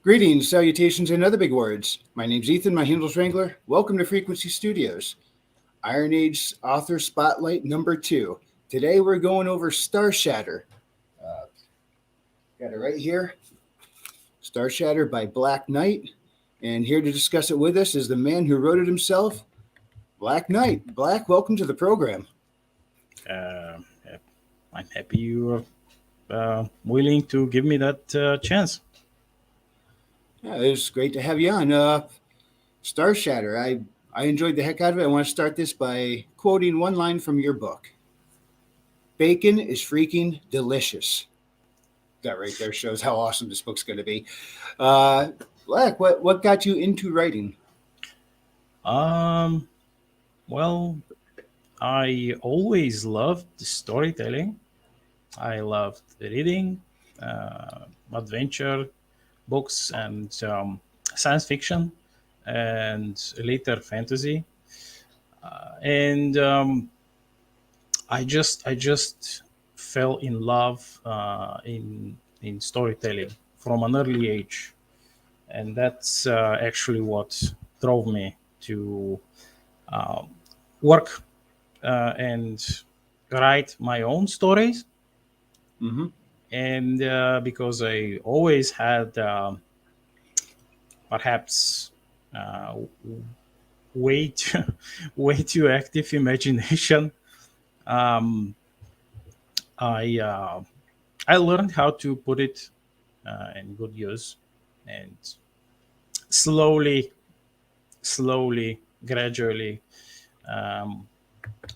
Greetings, salutations, and other big words. My name's Ethan, my handle's Wrangler. Welcome to Frequency Studios, IronAge Author Spotlight number 2. Today we're going over Starshatter. Uh, got it right here. Starshatter by Black Knight. And here to discuss it with us is the man who wrote it himself, Black Knight. Black, welcome to the program. Uh, I'm happy you are willing to give me that chance. Yeah, it's great to have you on. Starshatter, I enjoyed the heck out of it. I want to start this by quoting one line from your book. Bacon is freaking delicious. That right there shows how awesome this book's going to be. Uh, Black, what got you into writing? Um, well, I always loved storytelling. I loved reading, adventure books, and science fiction, and later fantasy. And I just fell in love in storytelling from an early age, and that's actually what drove me to uh, work and write my own stories. Mm-hmm. And because I always had perhaps uh, way too way too active imagination, um, I I learned how to put it in good use, and slowly, gradually, um,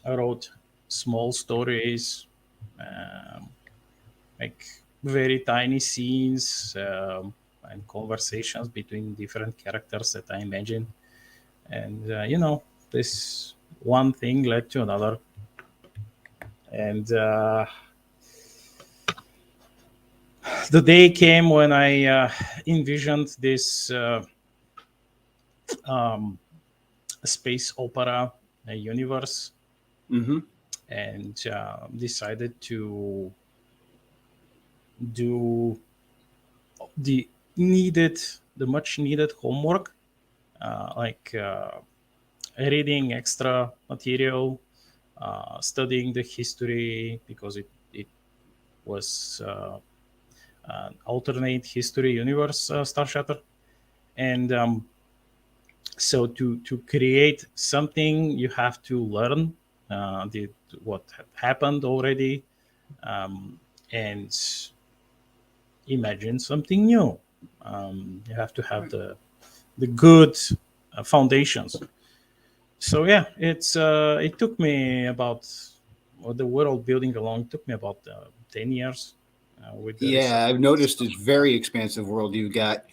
I wrote small stories, um, like very tiny scenes and conversations between different characters that I imagine. And this one thing led to another, and the day came when I envisioned this um, space opera universe, Mm-hmm. and decided to do the the much needed homework, like reading extra material, studying the history, because it was an alternate history universe, Starshatter. And so to create something, you have to learn what had happened already, um, and imagine something new. You have to have the good foundations. So yeah, it took me about, well, the world building alone took me about 10 years with the Yeah, research. I've noticed it's very expansive world you got.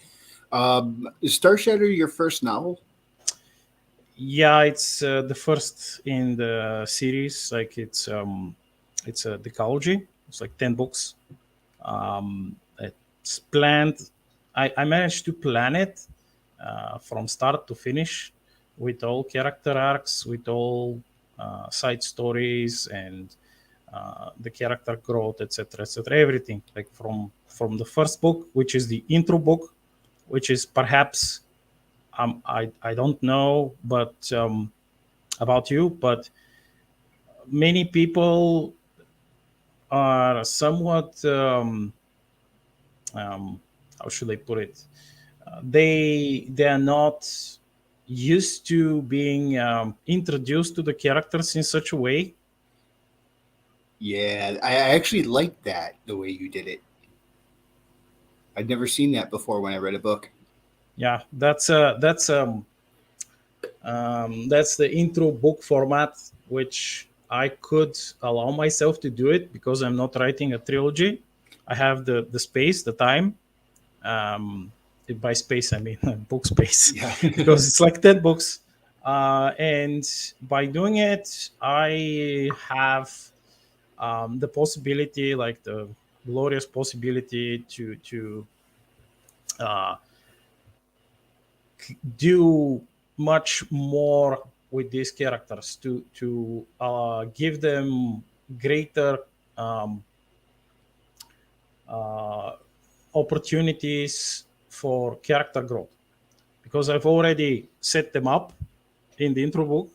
Is Starshatter your first novel? Yeah, it's the first in the series. Like it's a decalogy. It's like 10 books. It's planned. I managed to plan it from start to finish, with all character arcs, with all side stories, and the character growth, etc., etc. Everything, like from the first book, which is the intro book, which is perhaps, I don't know, but about you, but many people are somewhat, um, how should I put it? They are not used to being introduced to the characters in such a way. Yeah, I actually like that the way you did it. I'd never seen that before when I read a book. Yeah, that's the intro book format, which I could allow myself to do it because I'm not writing a trilogy. I have the space, the time. Um, by space, I mean book space, Yeah. because it's like 10 books. And by doing it, I have the possibility, like the glorious possibility, to uh, do much more with these characters, to give them greater um, uh, opportunities for character growth, because I've already set them up in the intro book.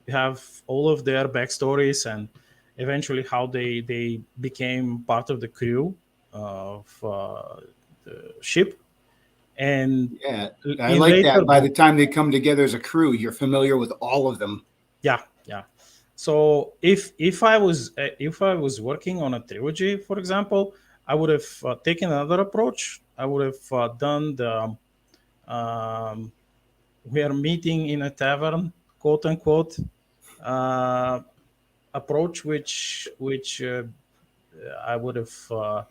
We have all of their backstories and eventually how they became part of the crew of the ship. And Yeah, I in like later that. By the book, time they come together as a crew, you're familiar with all of them. yeah, yeah. So if I was working on a trilogy, for example, I would have taken another approach. I would have done the um, we are meeting in a tavern, quote unquote, uh, approach, which I would have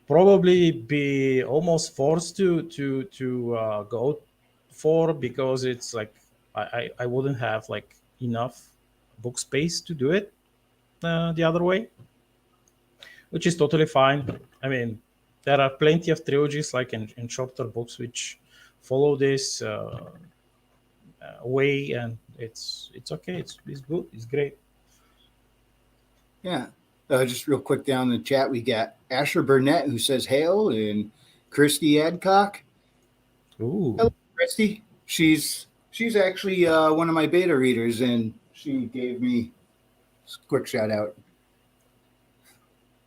probably be almost forced to go for, because it's like I wouldn't have like enough book space to do it the other way, which is totally fine. I mean, there are plenty of trilogies like in shorter books which follow this way, and it's okay. It's good. It's great. Yeah. Just real quick down in the chat, we got Asher Burnett who says hail, and Christy Adcock. Ooh, Hello, Christy. She's actually one of my beta readers, and she gave me a quick shout out.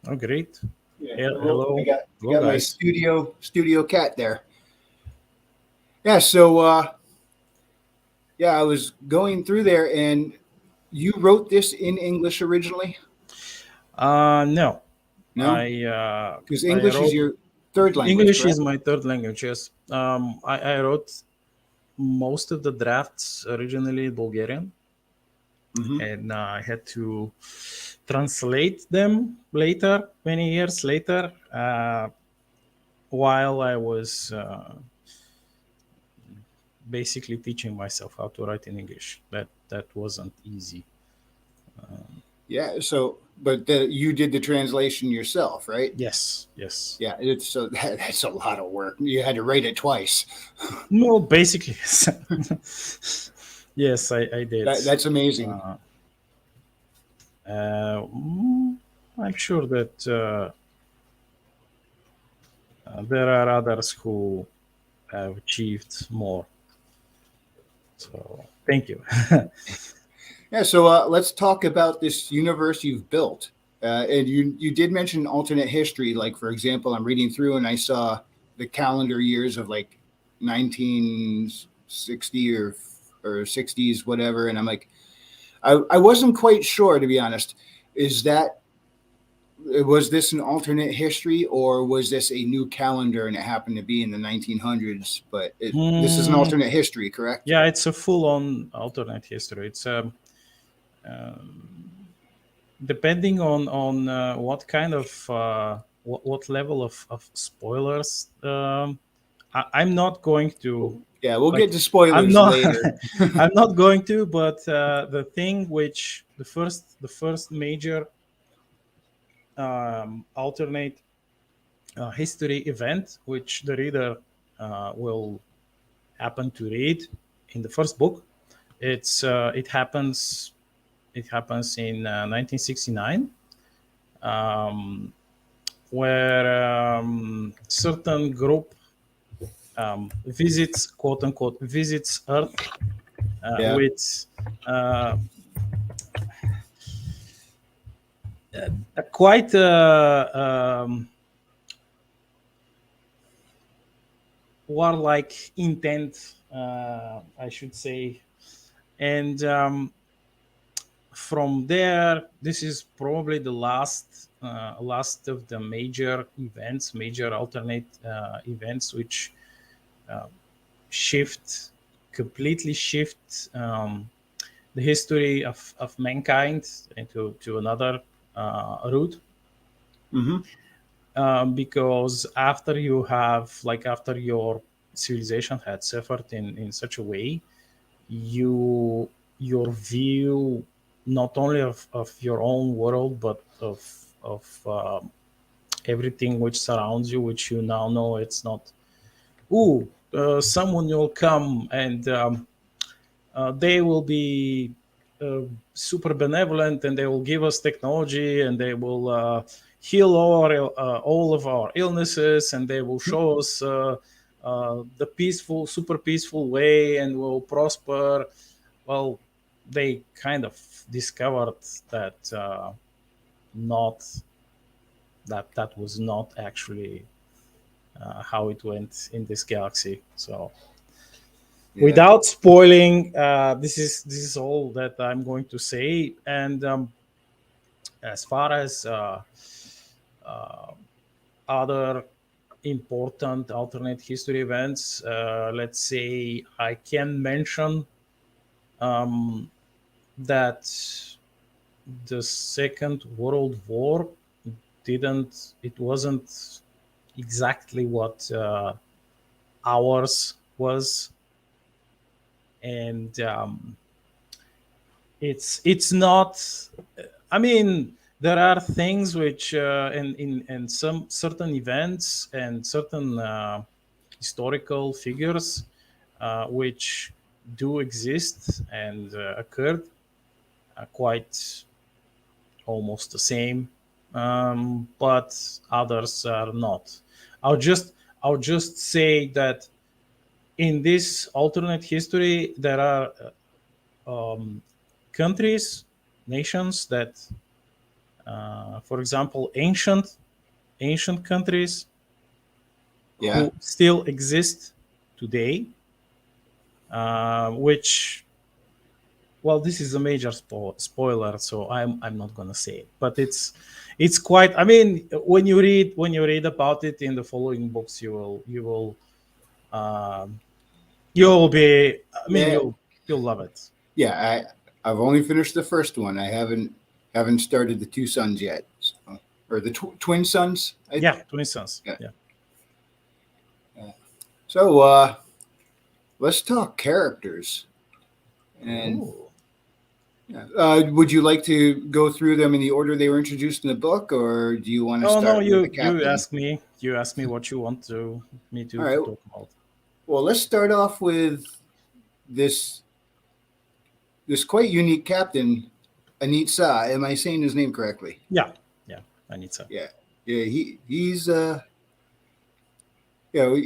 oh great. Yeah, I Hello, hello got my guys. studio cat there. Yeah, so yeah, I was going through there, and you wrote this in English originally? No, No, because I English is wrote. your third language, English correct? is my third language. Yes. I wrote most of the drafts originally in Bulgarian, Mm-hmm. and I had to translate them later, many years later, while I was basically teaching myself how to write in English. That wasn't easy. Yeah. So, but you did the translation yourself, right? Yes, yes. Yeah. It's so that's a lot of work. You had to write it twice. No, basically, yes. Yes, I did. That's amazing. Uh, I'm sure that there are others who have achieved more. So thank you. Yeah. So let's talk about this universe you've built. And you did mention alternate history. Like for example, I'm reading through and I saw the calendar years of like 1960 or 60s, whatever, and I'm like, I wasn't quite sure, to be honest. Is that Was this an alternate history, or was this a new calendar and it happened to be in the 1900s? But this is an Mm, alternate history, correct? yeah, it's a full-on alternate history. It's depending on what kind of what level of spoilers. I'm not going to Yeah, we'll like. get to I'm spoilers not. later. I'm not going to. But the thing which the first major alternate history event, which the reader will happen to read in the first book. It happens in 1969, where certain group visits, quote unquote, visits Earth Yeah. with a quite warlike intent, I should say. And from there, this is probably the last of the major events, major alternate events, which uh, completely shift the history of mankind into to another route. Mm-hmm. Because after your civilization had suffered in such a way, your view not only of your own world, but of everything which surrounds you, which you now know it's not. Someone will come, and they will be super benevolent, and they will give us technology, and they will heal all of our illnesses, and they will show us the peaceful, super peaceful way, and will prosper. Well, they kind of discovered that not that was not actually how it went in this galaxy. So, Yeah. without spoiling, this is all that I'm going to say. And as far as uh, other important alternate history events, let's say I can mention um, that the Second World War it wasn't exactly what ours was, and it's not. I mean, there are things which in some certain events and certain historical figures which do exist and occurred quite almost the same, but others are not. I'll just I'll just say that in this alternate history there are countries, nations that, for example, ancient countries Yeah. who still exist today, which, well, this is a major spoiler, so I'm not gonna say it, but it's quite. I mean, when you read about it in the following books, um, you'll be. I mean, Yeah. you'll love it. Yeah. I've only finished the first one. I haven't started the two sons yet, so, or the twin sons. Yeah, Twin Sons. Yeah. Yeah. Yeah. So let's talk characters. And Oh. would you like to go through them in the order they were introduced in the book, or do you want to Oh no, start with the you captain? ask me. You ask me what you want me All to right. talk about. Well, let's start off with this quite unique captain, Anitsa. Am I saying his name correctly? Yeah, yeah, I need some. Yeah. Yeah. He's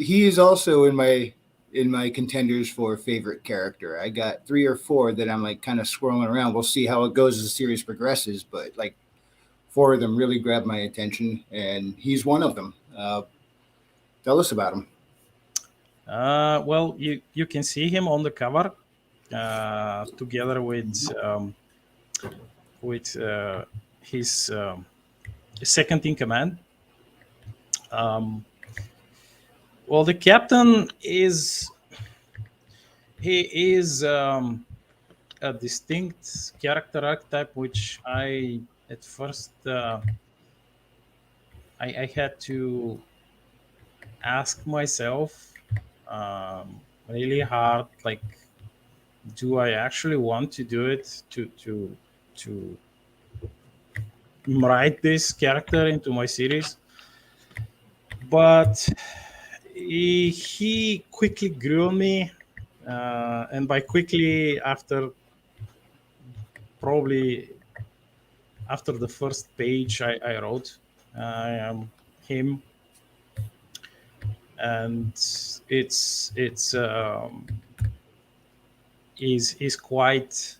he is also in my contenders for favorite character. I got three or four that I'm like kind of swirling around. We'll see how it goes as the series progresses, but like four of them really grabbed my attention, and he's one of them. Tell us about him. Well, you can see him on the cover together with his second in command. Um, well, the captain is a distinct character archetype, which I at first I had to ask myself really hard, like, do I actually want to do it to write this character into my series? But he quickly grew on me, and by quickly, probably after the first page I wrote him, and it's is quite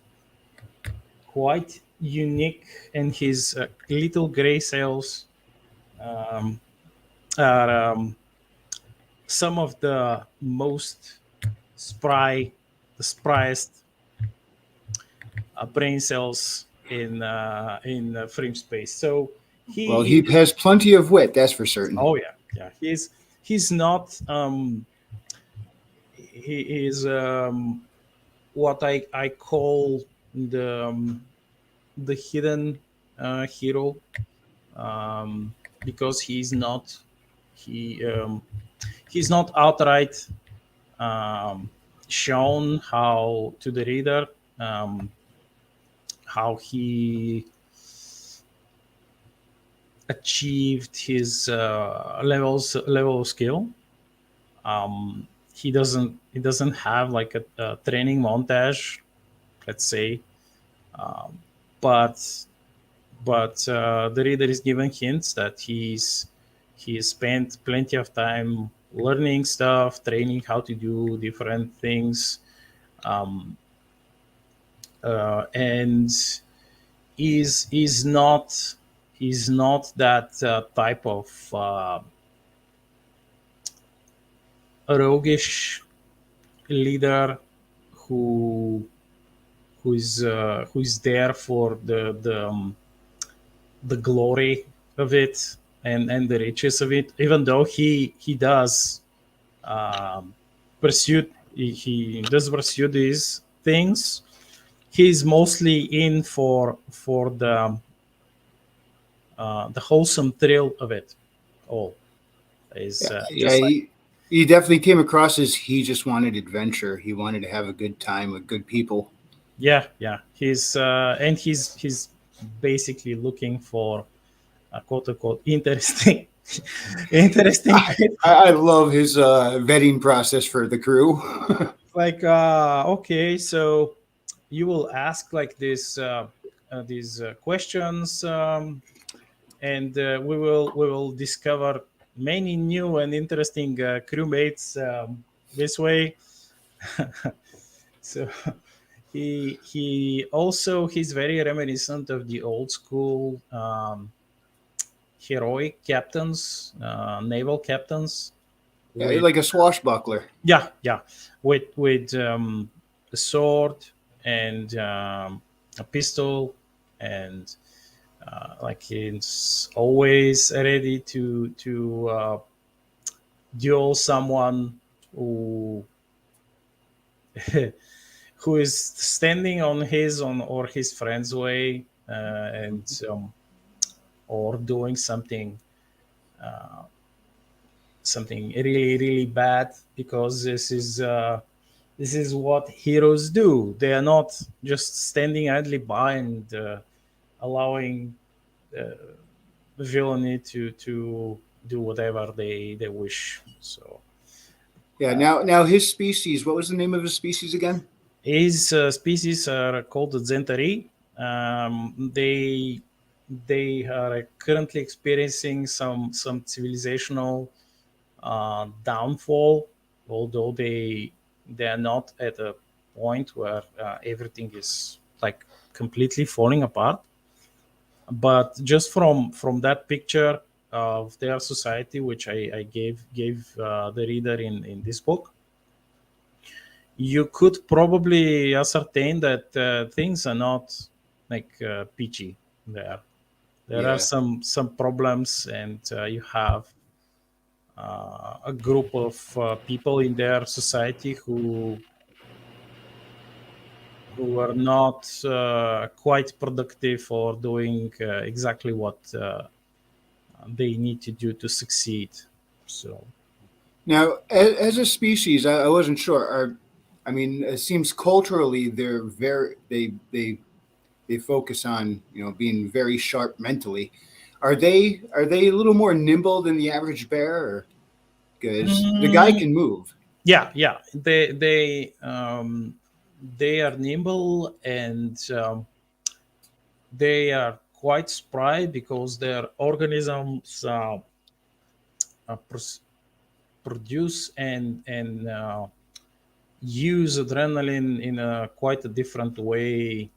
unique, and his little gray cells um, are some of the most spry, the spryest brain cells in frame space. So Well, he he is. has plenty of wit, that's for certain. Oh yeah, yeah. He's not. He is what I call the hidden hero, because he he's not outright um, shown how to the reader, um, how he achieved his level of skill. He doesn't have like a training montage, let's say, but but the reader is given hints that he spent plenty of time learning stuff, training how to do different things, um, and is not that type of roguish leader who who is there for the glory of it and the riches of it, even though he does um, pursue he does pursue these things. He's mostly in for the wholesome thrill of it all. Is Yeah, just like, he definitely came across as he just wanted adventure. He wanted to have a good time with good people. yeah, yeah. He's basically looking for a quote unquote interesting interesting I, I love his vetting process for the crew. like okay, so you will ask like this these questions, and we will discover many new and interesting crewmates this way. So he's very reminiscent of the old school heroic captains, naval captains Yeah, with like a swashbuckler. yeah, yeah, with a sword and a pistol, and like he's always ready to duel someone who who is standing on his on or his friend's way, and or doing something really really bad, because this is what heroes do. They are not just standing idly by and allowing villainy to do whatever they wish. So Yeah. Now his species. What was the name of his species again? his species are called the Zentari. They are currently experiencing some civilizational downfall, although they are not at a point where everything is like completely falling apart. But just from that picture of their society, which I gave the reader in this book, you could probably ascertain that things are not like peachy there. There are Yeah. some problems, and you have a group of people in their society who are not quite productive or doing exactly what they need to do to succeed. So Now, as a species, I wasn't sure. I mean, it seems culturally they're very they focus on being very sharp mentally. Are they a little more nimble than the average bear? Because the guy mm, can move. yeah, yeah, they are nimble, and they are quite spry because their organisms produce and use adrenaline in a quite a different way,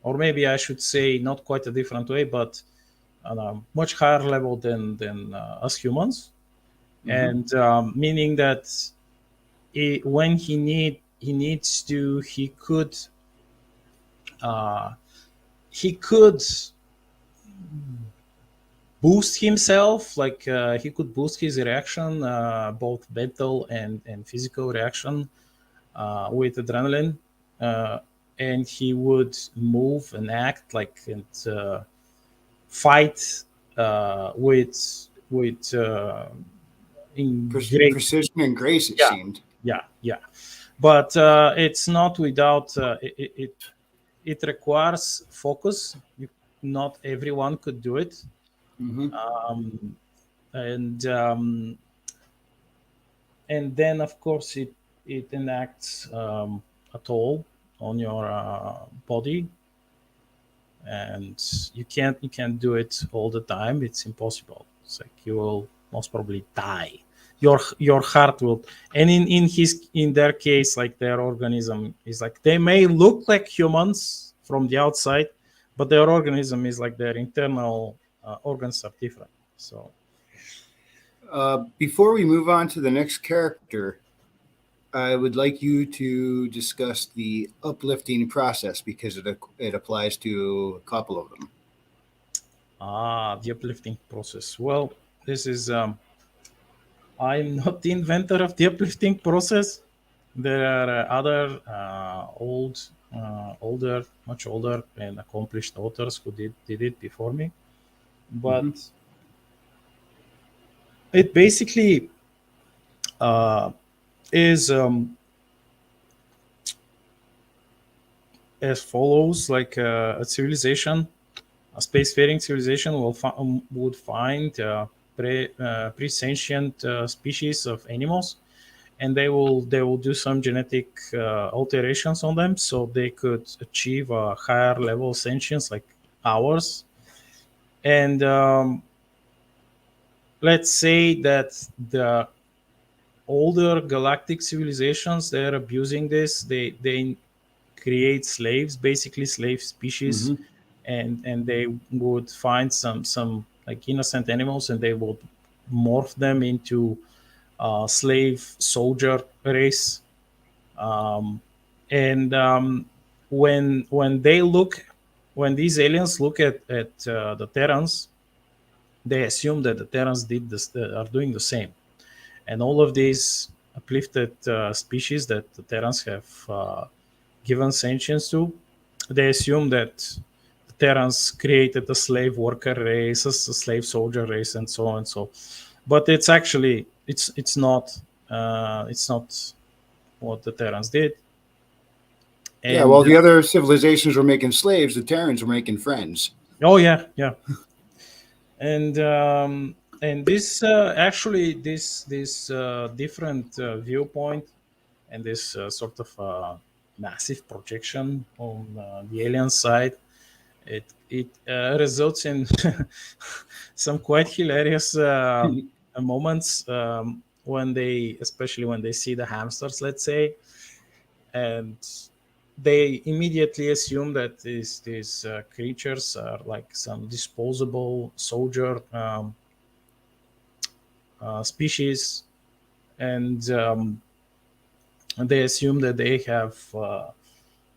or maybe I should say not quite a different way, but on a much higher level than us humans, Hmm. and meaning that when he needs to, uh, he could boost himself, like he could boost his reaction, both mental and physical reaction, with adrenaline, uh, and he would move and act like and fight with in great, Precision and grace, it yeah, seemed. yeah, yeah. But it's not without it requires focus. Not everyone could do it, Hmm. um, and then of course it enacts a toll on your body, and you can't do it all the time. It's impossible. It's like you will most probably die. Your heart will, and in their case, like their organism is like, they may look like humans from the outside, but their organism is like their internal organs are different. So Before we move on to the next character, I would like you to discuss the uplifting process because it applies to a couple of them. the uplifting process. Well, this is I'm not the inventor of the uplifting process. There are other much older and accomplished authors who did it before me. But Mhm. it basically uh, is as follows: like a civilization, a spacefaring civilization would find pre-sentient species of animals, and they will do some genetic alterations on them so they could achieve a higher level of sentience like ours. And let's say that the older galactic civilizations, they're abusing this. They create slaves, basically slave species, Mhm. and they would find some like innocent animals, and they would morph them into slave soldier race. um, and when these aliens look at the Terrans, they assume that the Terrans are doing the same, and all of these uplifted species that the Terrans have given sentience to, they assume that the Terrans created a slave worker race, a slave soldier race, and so on and so. But it's actually it's not what the Terrans did. Yeah, while And the other civilizations were making slaves, the Terrans were making friends. oh yeah, yeah. And this actually this different viewpoint and this sort of massive projection on the alien side, it results in some quite hilarious moments when they, especially when they see the hamsters, let's say, and they immediately assume that these creatures are like some disposable soldier species, and they assume that they have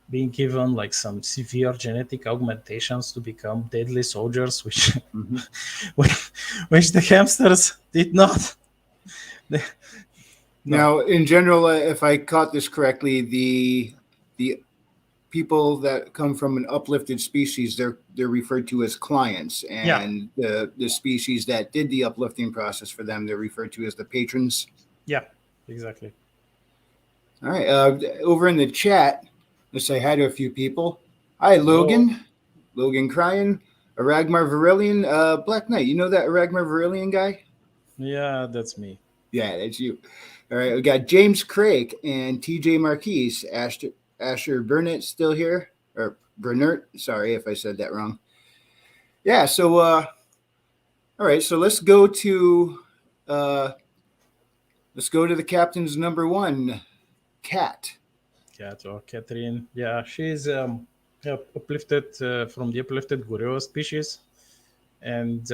been given like some severe genetic augmentations to become deadly soldiers, which Mhm. which the hamsters did not. No. Now, in general, if I caught this correctly, the people that come from an uplifted species, they're referred to as clients, Yeah. and the species that did the uplifting process for them, they're referred to as the patrons. Yeah. Exactly. All right. Over in the chat, let's say hi to a few people. Hi, Hello. Logan. Logan Cryan. Aragmar Virillion. Black Knight. You know that Aragmar Virillion guy? Yeah, that's me. Yeah, that's you. All right. We got James Craig and TJ Marquise. Asher Burnett still here. Or Bernert. Sorry if I said that wrong. Yeah. So, all right. So uh, let's go to the captain's number one, Cat. Cat or Catherine. Yeah, she's yeah, uplifted from the uplifted gorilla species, and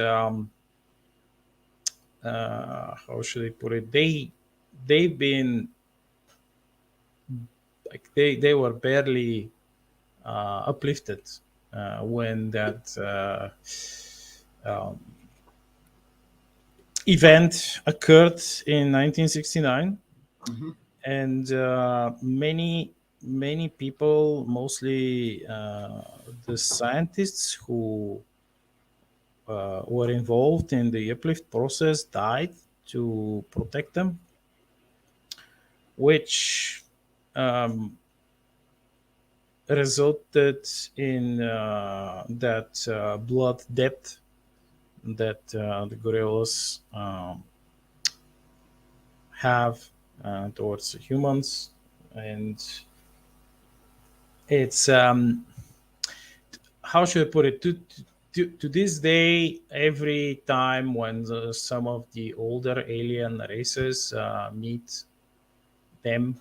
how should I put it? They've been like they were barely uplifted when that um, event occurred in 1969, Mm-hmm. and many people, mostly the scientists who were involved in the uplift process, died to protect them, which um, resulted in that blood depth that the gorillas have towards humans. And it's how should I put it? To this day, every time when some of the older alien races meet them,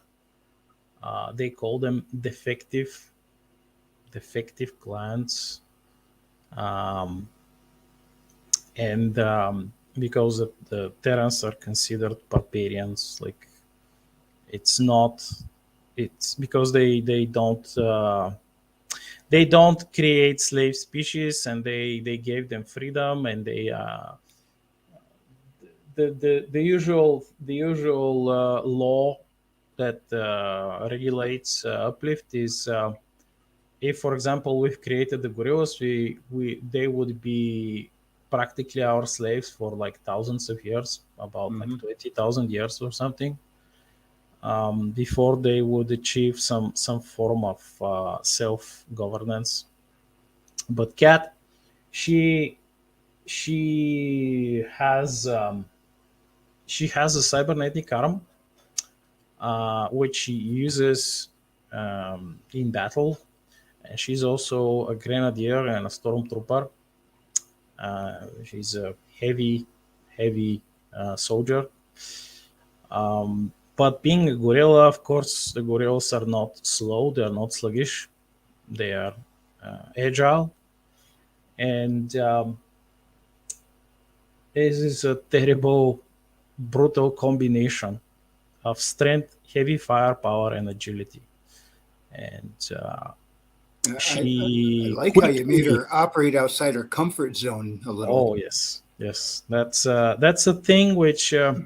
they call them defective clans, um, and because the Terrans are considered barbarians, like it's not. It's because they don't create slave species, and they gave them freedom, and they the usual law that regulates uplift is if, for example, we've created the gorillas, we they would be practically our slaves for like thousands of years, about like Hmm. 20,000 years or something, before they would achieve some form of self governance. But Cat, she she has um, she has a cybernetic arm, which she uses in battle. And she's also a grenadier and a stormtrooper. She's a heavy soldier. But being a gorilla, of course, the gorillas are not slow. They are not sluggish. They are agile, and this is a terrible, brutal combination of strength, heavy firepower, and agility. And I she like how you made quickly. her operate outside her comfort zone a little. Oh yes, yes. That's a thing which the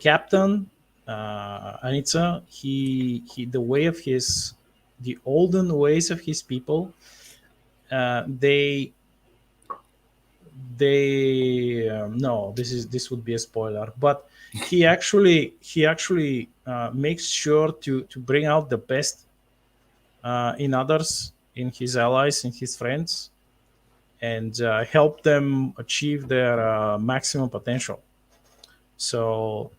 captain Anitsa, he the way of his the olden ways of his people, they no, this would be a spoiler, but he actually makes sure to bring out the best in others, in his allies, in his friends, and help them achieve their maximum potential. So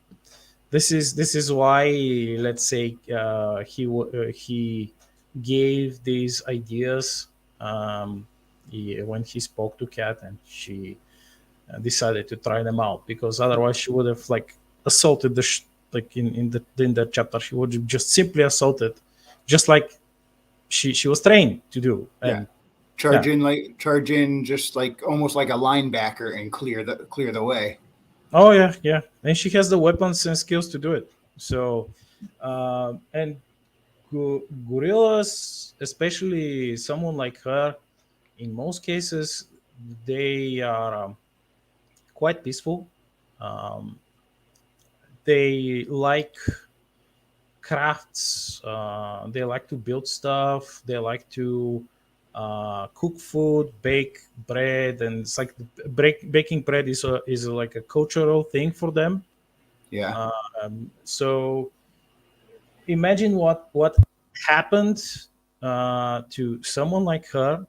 this is why, let's say, he gave these ideas, when he spoke to Kat, and she decided to try them out, because otherwise she would have like assaulted like in that chapter she would have just simply assaulted, just like she was trained to do. Yeah, And yeah. charge in just like almost like a linebacker and clear the way. Oh yeah, yeah, and she has the weapons and skills to do it. So, and gorillas, especially someone like her, in most cases, they are quite peaceful. Um, they like crafts. They like to build stuff. They like to cook food, bake bread, and it's like baking bread is like a cultural thing for them. Yeah. So imagine what happened to someone like her,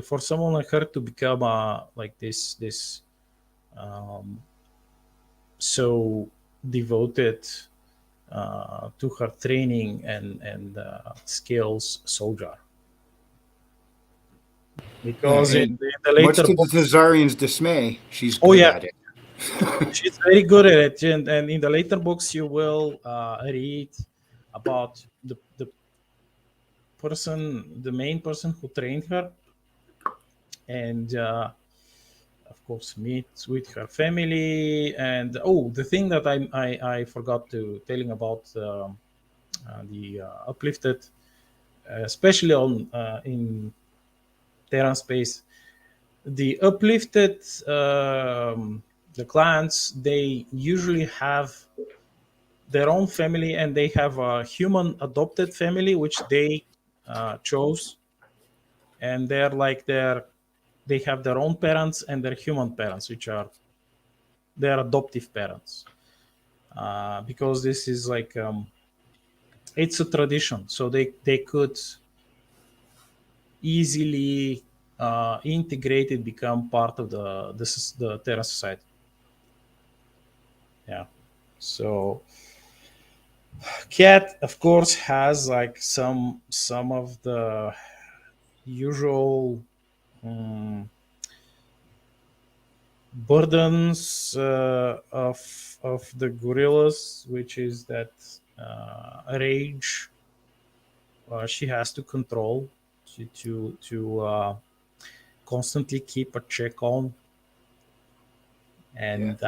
for someone like her to become like this um, so devoted to her training and skills soldier, because And in the much later to the books. Thazarian's dismay, she's Oh good yeah, at it. she's very good at it, and in the later books you will read about the main person who trained her, and of course meet with her family. And oh, the thing that I forgot to telling about the uplifted, especially on in Terran space, the uplifted, the clans, they usually have their own family, and they have a human adopted family which they chose, and they have their own parents and their human parents, which are their adoptive parents, because this is like, it's a tradition, so they could easily integrate it, become part of the Terran society. Yeah. So Cat, of course, has like some of the usual um, burdens of the gorillas, which is that rage she has to control, to constantly keep a check on, Yeah. and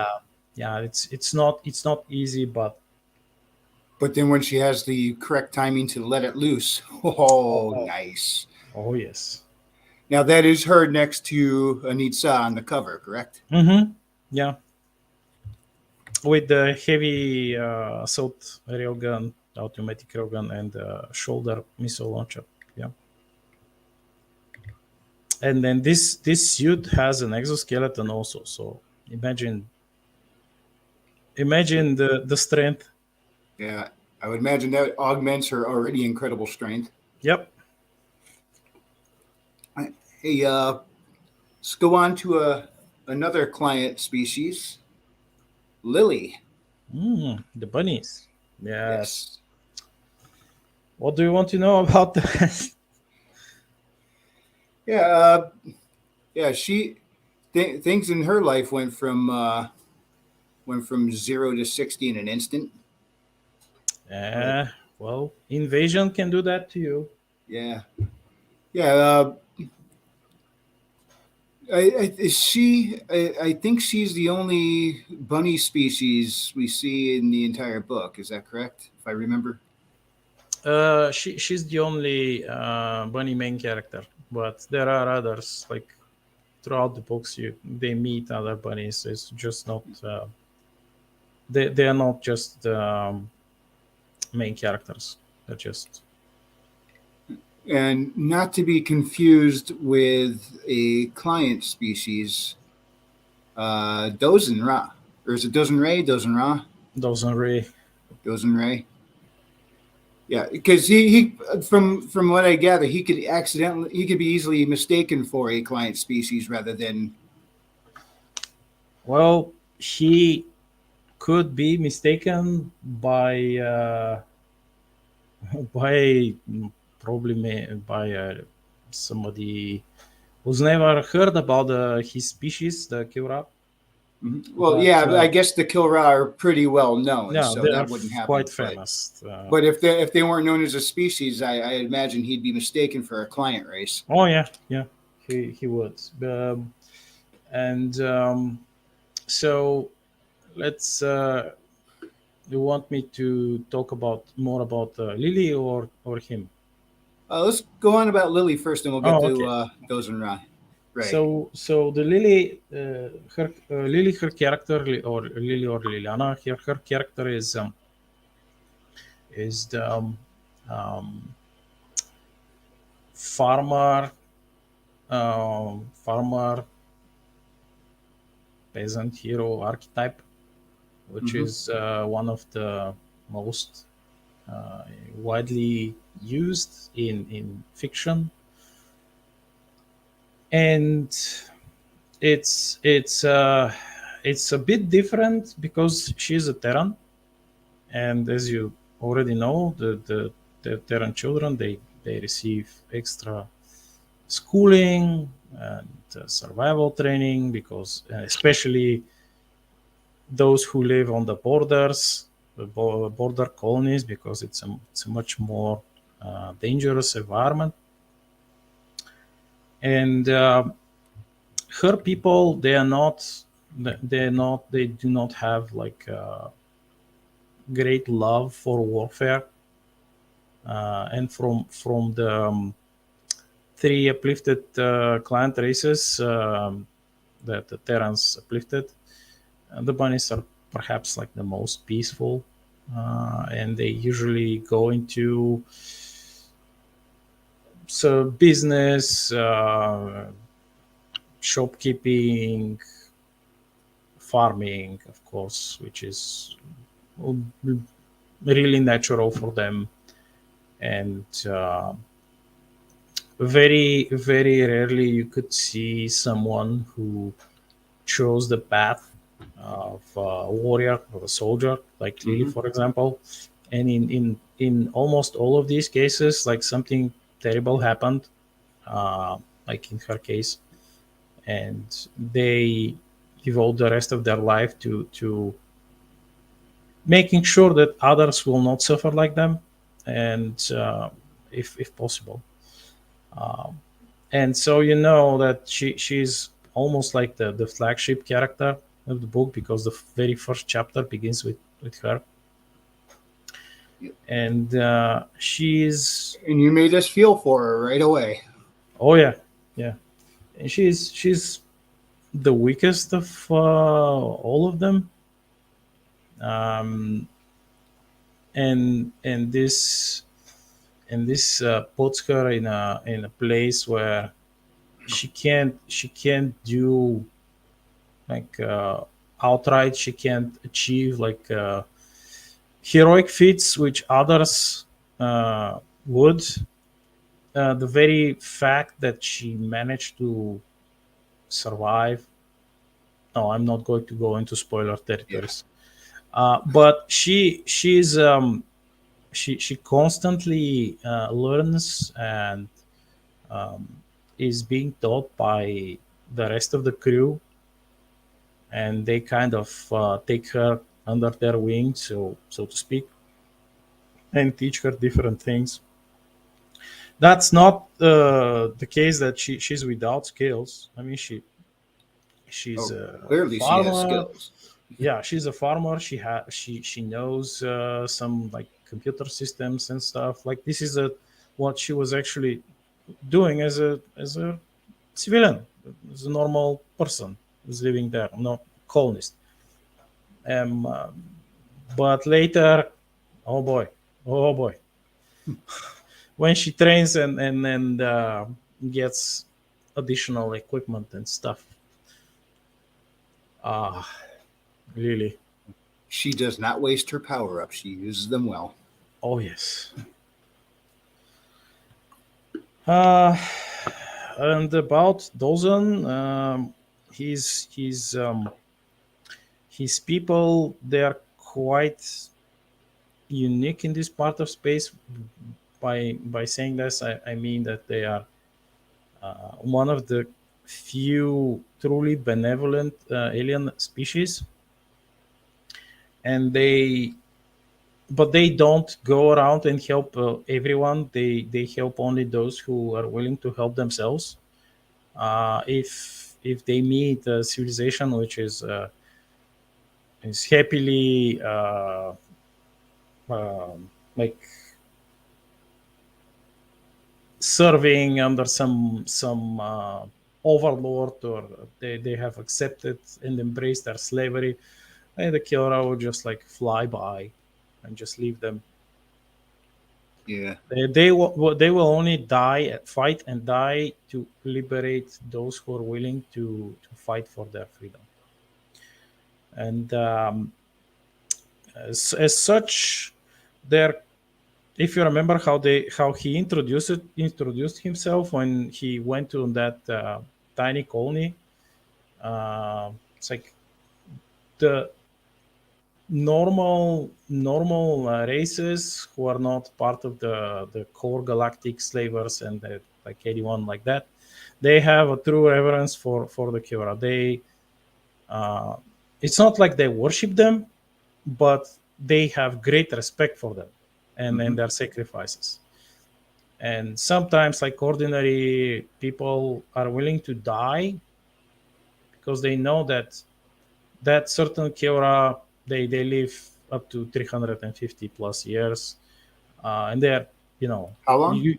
yeah, it's not easy, but But then when she has the correct timing to let it loose, oh, oh, nice. oh yes. Now that is her next to Anitsa on the cover, correct? Yeah, with the heavy assault railgun, automatic railgun, and shoulder missile launcher. Yeah, and then this suit has an exoskeleton also. So imagine the strength. Yeah, I would imagine that augments her already incredible strength. Yep. Hey, let's go on to another client species, Lily. The bunnies. Yes. Yes. What do you want to know about that? Yeah, yeah. Things in her life went from 0 to 60 in an instant. But uh, well, invasion can do that to you. yeah, yeah. I think she's the only bunny species we see in the entire book. Is that correct? If I remember. She's the only bunny main character, but there are others. Like throughout the books, they meet other bunnies. It's just not they are not just main characters. They're just And not to be confused with a client species, Dozen Ra. Or is it Dozen Ray? Dozen Ra? doesn't really. Dozen Ray? Yeah, because he from what I gather, he could be easily mistaken for a client species rather than. Well, he could be mistaken by by probably by somebody who's never heard about his species, the Kira. Well, But yeah, I guess the Kilra are pretty well known, yeah, so they are that wouldn't quite happen. famous. But if they weren't known as a species, I imagine he'd be mistaken for a client race. Oh yeah, yeah, he would. And so let's. You want me to talk about more about Lily or him? Let's go on about Lily first, and we'll get Oh, to okay. Dozen Ra. Right. So the Lily, her character, or Lily or Liliana, her character is the um, farmer peasant hero archetype, which Mm-hmm. is one of the most widely used in fiction, and it's a bit different because she's a Terran, and as you already know, the Terran children, they receive extra schooling and survival training, because especially those who live on the borders, the border colonies, because it's a much more dangerous environment. And her people, they do not have like great love for warfare, and from the three uplifted client races that the Terrans uplifted, the bunnies are perhaps like the most peaceful, and they usually go into so business, shopkeeping, farming, of course, which is really natural for them, and very rarely you could see someone who chose the path of a warrior or a soldier, like Lily, Mm-hmm. for example. And in almost all of these cases, like something terrible happened, like in her case, and they devote the rest of their life to making sure that others will not suffer like them, and if possible. Um, and so you know that she's almost like the flagship character of the book, because the very first chapter begins with her, and she's, And you made us feel for her right away. oh yeah, yeah, and she's the weakest of all of them. um, and this puts her in a place where she can't do like outright, she can't achieve like heroic feats which others would. The very fact that she managed to survive, no, I'm not going to go into spoiler Yeah. territories, but she constantly learns and um, is being taught by the rest of the crew, and they kind of take her under their wing, so to speak, and teach her different things. That's not the case that she's without skills. I mean, she's Oh, a clearly she has farmer. skills. Yeah, she's a farmer. She knows some like computer systems and stuff. Like this is a what she was actually doing as a civilian, as a normal person who's living there, no colonist. Um, uh, but later, oh boy, oh boy, when she trains and gets additional equipment and stuff, ah, really, She does not waste her power ups. She uses them well. oh yes. Uh, and about Dawson, his people, they are quite unique in this part of space. By saying this, I mean that they are one of the few truly benevolent alien species, and they don't go around and help everyone. They help only those who are willing to help themselves. If they meet a civilization which is happily like serving under some overlord, or they have accepted and embraced their slavery, and the Kiora will just like fly by and just leave them. Yeah. They will only fight and die to liberate those who are willing to fight for their freedom. And as such, there, if you remember how he introduced himself when he went to that tiny colony, it's like the normal races who are not part of the core galactic slavers and like anyone like that, they have a true reverence for the Kiora. They it's not like they worship them, but they have great respect for them and Hmm. their sacrifices. And sometimes, like ordinary people, are willing to die because they know that certain Kiora, they live up to 350 plus years, and they're How long? you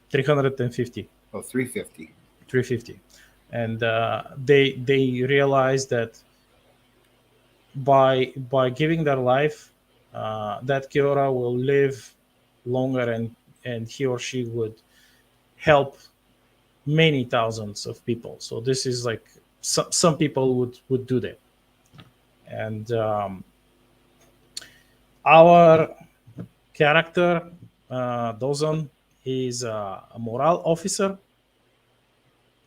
350, Oh, 350. 350, and they realize that by giving their life, that Kiora will live longer, and he or she would help many thousands of people. So this is like some people would do that. And our character, Dawson, is a morale officer,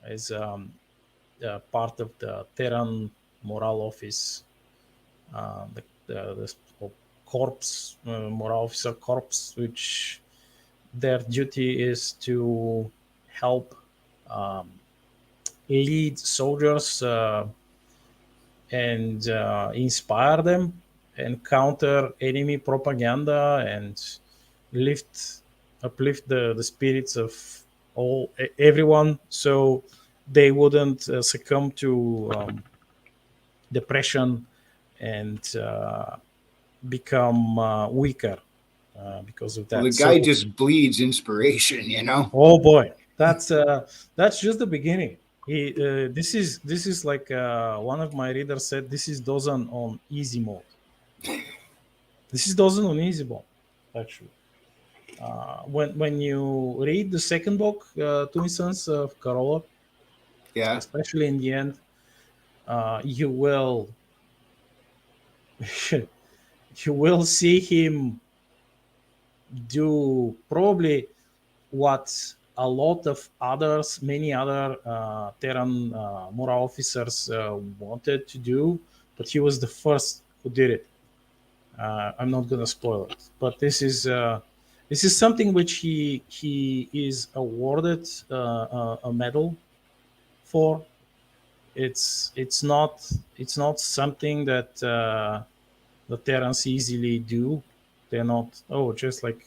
is part of the Terran morale office, the corps, morale officer corps, which their duty is to help. um, lead soldiers and inspire them and counter enemy propaganda and lift uplift the spirits of everyone, so they wouldn't succumb to depression and become weaker because of Well, that. the guy So, just bleeds inspiration, you know? oh boy, that's just the beginning. This is like one of my readers said. This is Dozan on easy mode. This is Dozan on easy mode, actually. When you read the second book, Twin Sons of Karola, Yeah. especially in the end, you will you will see him do probably what a lot of others, many other Terran moral officers wanted to do, but he was the first who did it. I'm not gonna spoil it, but this is something which he is awarded a medal for. It's not something that the Terrans easily do. They're not just like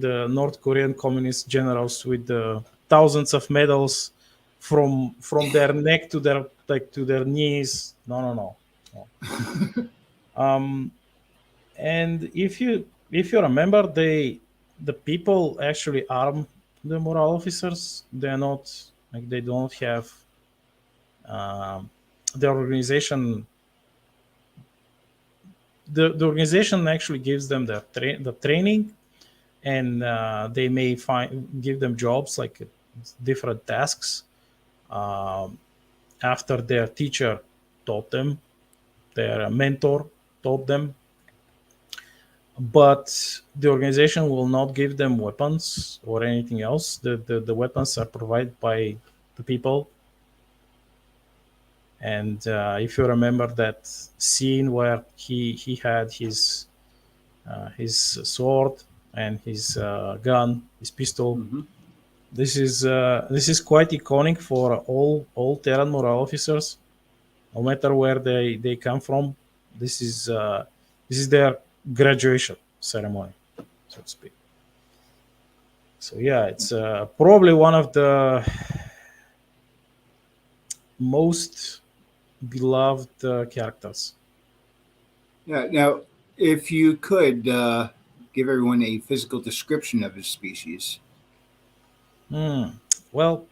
the North Korean communist generals with the thousands of medals from their neck to their to their knees. No, no, no, no. Um, and if you remember, the people actually arm the moral officers. They're not like they don't have um, their organization. The organization actually gives them the training, and they may give them jobs like different tasks um, after their teacher taught them, their mentor taught them. But the organization will not give them weapons or anything else. The weapons are provided by the people. And if you remember that scene where he had his sword and his gun, his pistol. Hmm. This is quite iconic for all Terran morale officers, no matter where they come from. This is their graduation ceremony, so to speak. So yeah, it's probably one of the most beloved characters. Yeah. Now, if you could give everyone a physical description of his species. Hmm. Well,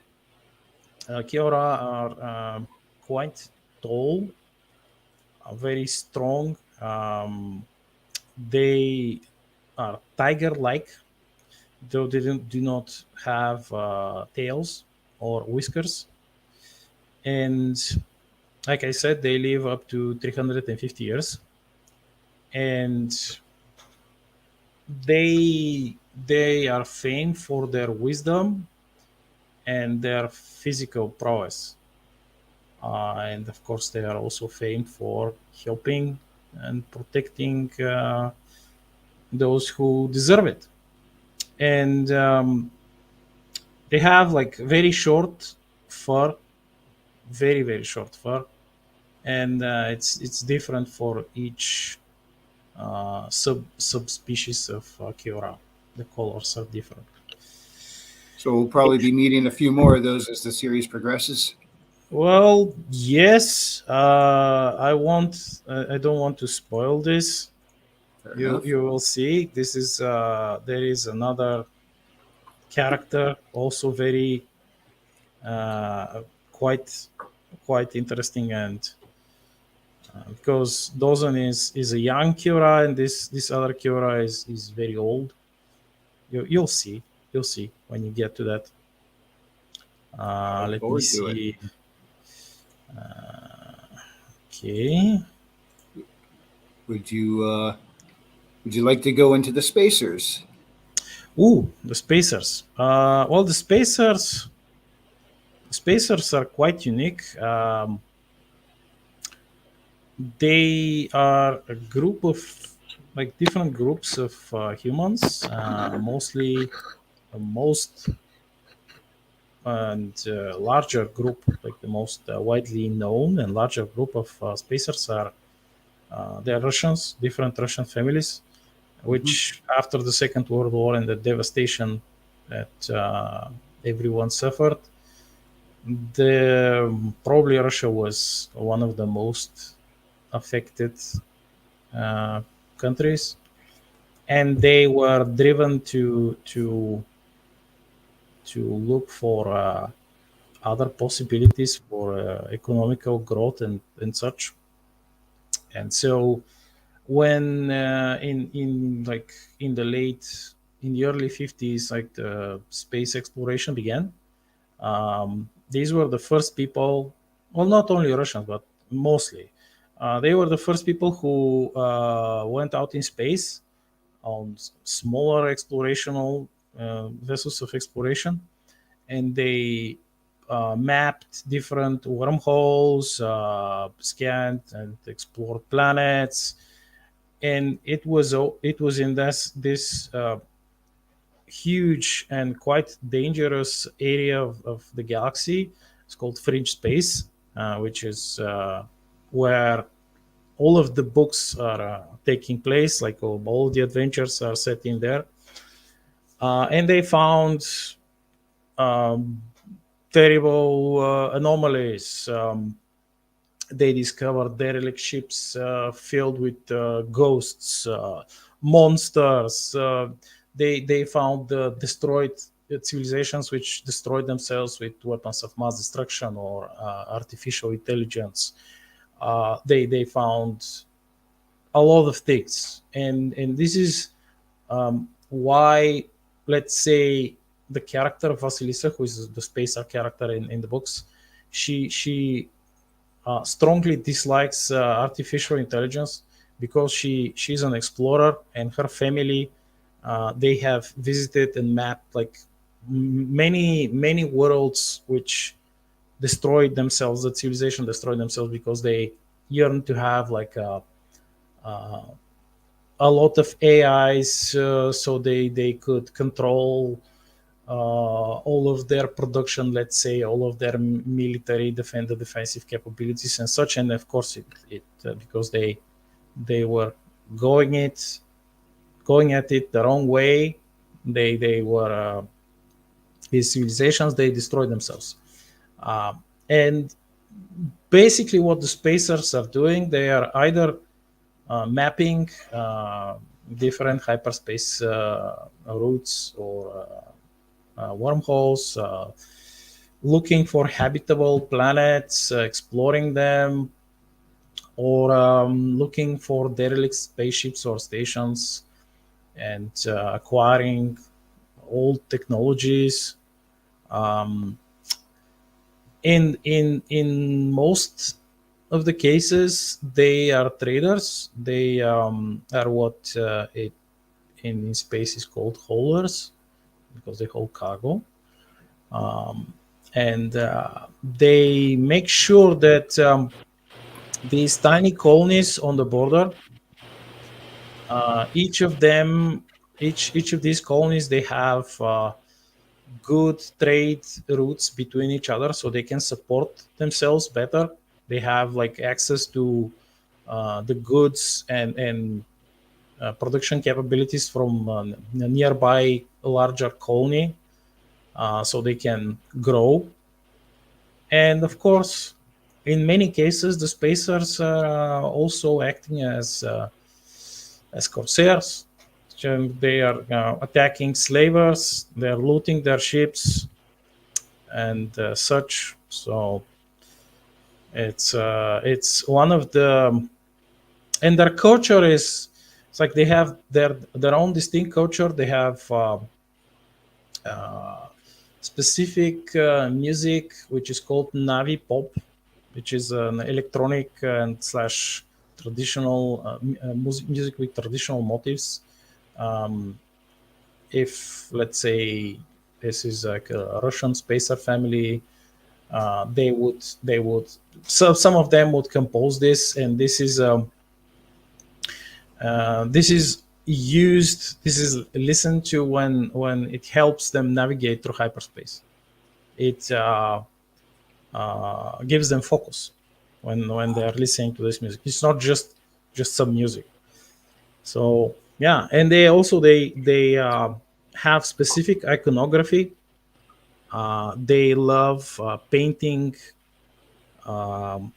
Kiora are quite tall, very strong. They are tiger-like, though they do not have tails or whiskers. And like I said, they live up to 350 years. And they are famed for their wisdom and their physical prowess. And of course, they are also famed for helping and protecting those who deserve it. And they have like very short fur, very short fur, and it's different for each subspecies of Kiora. The colors are different. So we'll probably be meeting a few more of those as the series progresses. Well, yes. I want. I don't want to spoil this. Fair enough. You will see. This is there is another character also very uh, quite quite interesting, and because Dawson is a young Kiora and this other Kiora is very old. You'll see when you get to that. I look Let me forward to it. see. Okay. Would you would you like to go into the spacers? Ooh, the spacers. Well, the spacers are quite unique. They are a group of like different groups of humans, mostly most and larger group, like the most widely known and larger group of spacers are they are Russians, different Russian families, which after the Second World War and the devastation that everyone suffered, probably Russia was one of the most affected uh, countries, and they were driven to look for other possibilities for economical growth and such. And so when in like in the early 50s, like the space exploration began, these were the first people, well, not only Russians but mostly they were the first people who went out in space on smaller explorational vessels of exploration, and they mapped different wormholes, scanned and explored planets, and it was in this huge and quite dangerous area of the galaxy. It's called fringe space, which is where all of the books are taking place, like all the adventures are set in there. And they found um, terrible anomalies. They discovered derelict ships filled with ghosts, monsters. They found destroyed civilizations which destroyed themselves with weapons of mass destruction or artificial intelligence. They found a lot of things, and this is why, let's say, the character of Vasilisa, who is the spacer character in the books, she strongly dislikes artificial intelligence, because she's an explorer, and her family they have visited and mapped like many worlds which destroyed themselves. The civilization destroyed themselves because they yearn to have like a lot of AIs, so they could control all of their production, let's say, all of their military defensive capabilities and such. And of course, it because they were going going at it the wrong way. They were these civilizations, they destroyed themselves. And basically, what the spacers are doing, they are either mapping different hyperspace routes or wormholes, looking for habitable planets, exploring them, or looking for derelict spaceships or stations, and acquiring old technologies. Um, in most of the cases, they are traders. They are what it in space is called haulers, because they hold cargo. And they make sure that these tiny colonies on the border, each of them, each of these colonies, they have good trade routes between each other, so they can support themselves better. They have like access to the goods and production capabilities from a nearby larger colony, so they can grow. And of course, in many cases, the spacers are also acting as corsairs. So they are attacking slavers. They are looting their ships and such. So it's one of the, and their culture is, it's like they have their own distinct culture. They have specific music which is called Navi pop, which is an electronic and slash traditional music with traditional motifs. Um, if let's say this is like a Russian spacer family, they would so some of them would compose this, and this is used, this is listened to when it helps them navigate through hyperspace. it gives them focus when they are listening to this music. It's not just some music. So yeah, and they have specific iconography. They love painting um,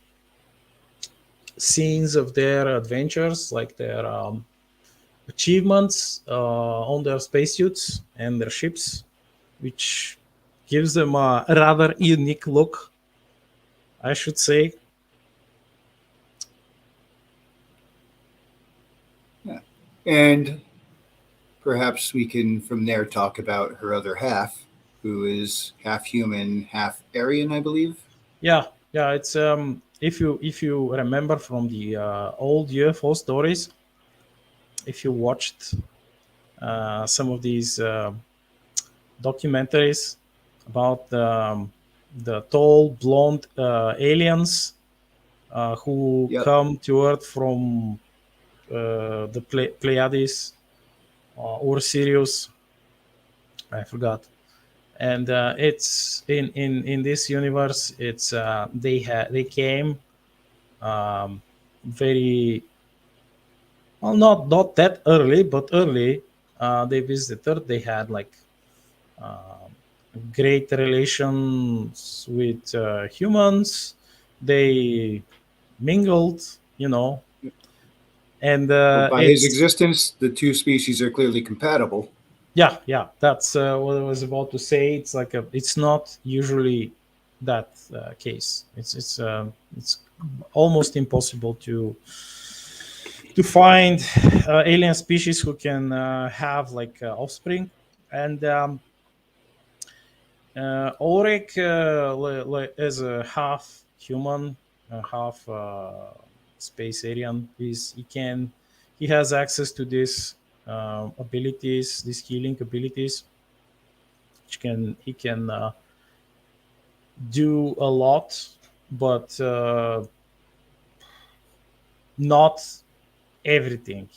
scenes of their adventures, like their achievements on their spacesuits and their ships, which gives them a rather unique look, I should say. Yeah. And perhaps we can from there talk about her other half, who is half human, half Aryan, I believe. Yeah, yeah. It's if you remember from the old UFO stories, if you watched some of these documentaries about the tall blonde aliens who Yep. come to Earth from the Pleiades or Sirius, I forgot. And it's in this universe. It's they came um, very well, not that early, but early. They visited. They had like um, great relations with humans. They mingled, and Well, by his it's existence, the two species are clearly compatible. yeah, yeah. That's what I was about to say. It's like it's not usually that case. It's almost impossible to find alien species who can have like offspring. And Ulrich, as a half human, half space alien, he has access to these abilities, these healing abilities, which can he can do a lot, but not everything.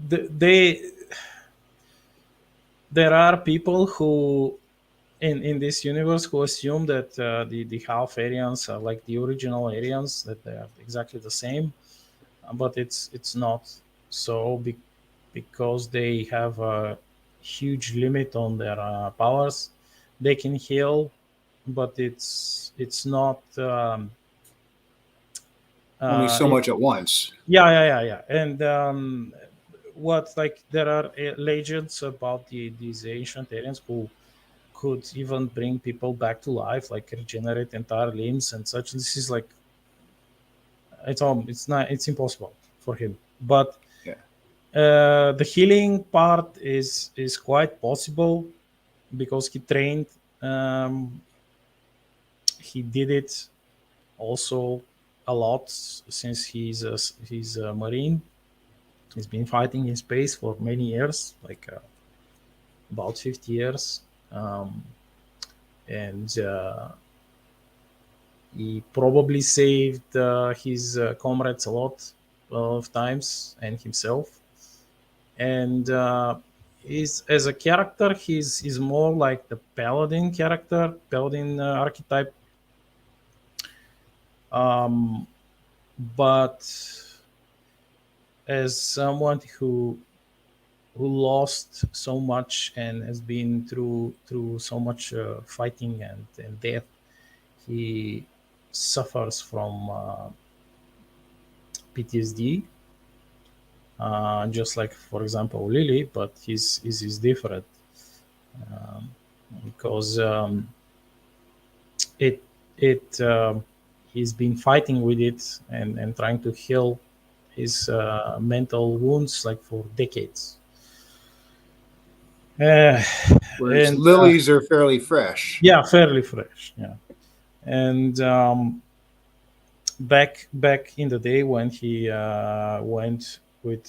They there are people who in this universe who assume that the half Aryans are like the original Aryans, that they are exactly the same, but it's not so because they have a huge limit on their powers. They can heal, but it's not. Only so It, much at once. yeah, yeah, yeah, yeah, and what like there are legends about these ancient Aryans who could even bring people back to life, like regenerate entire limbs and such. This is like it's impossible for him. But Yeah. the healing part is quite possible because he trained. Um, he did it also a lot since he's a marine. He's been fighting in space for many years, like about 50 years, and he probably saved his comrades a lot of times and himself. And he's as a character, he's more like the paladin character, paladin archetype. Um, but as someone who lost so much and has been through so much fighting and death, he suffers from PTSD, just like, for example, Lily, but his is different um, because it he's been fighting with it and trying to heal his mental wounds like for decades. Uh, Whereas and lilies are fairly fresh. yeah, fairly fresh. Yeah, and back in the day when he went with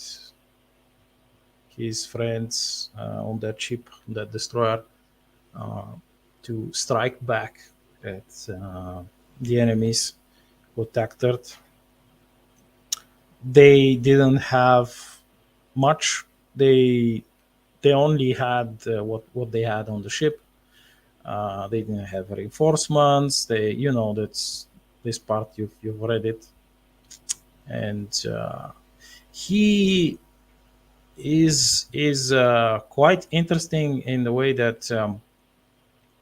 his friends on that ship, that destroyer, uh, to strike back at the enemies who attacked Earth. They didn't have much. They only had what they had on the ship. They didn't have reinforcements. That's this part you've read it, and he is quite interesting in the way that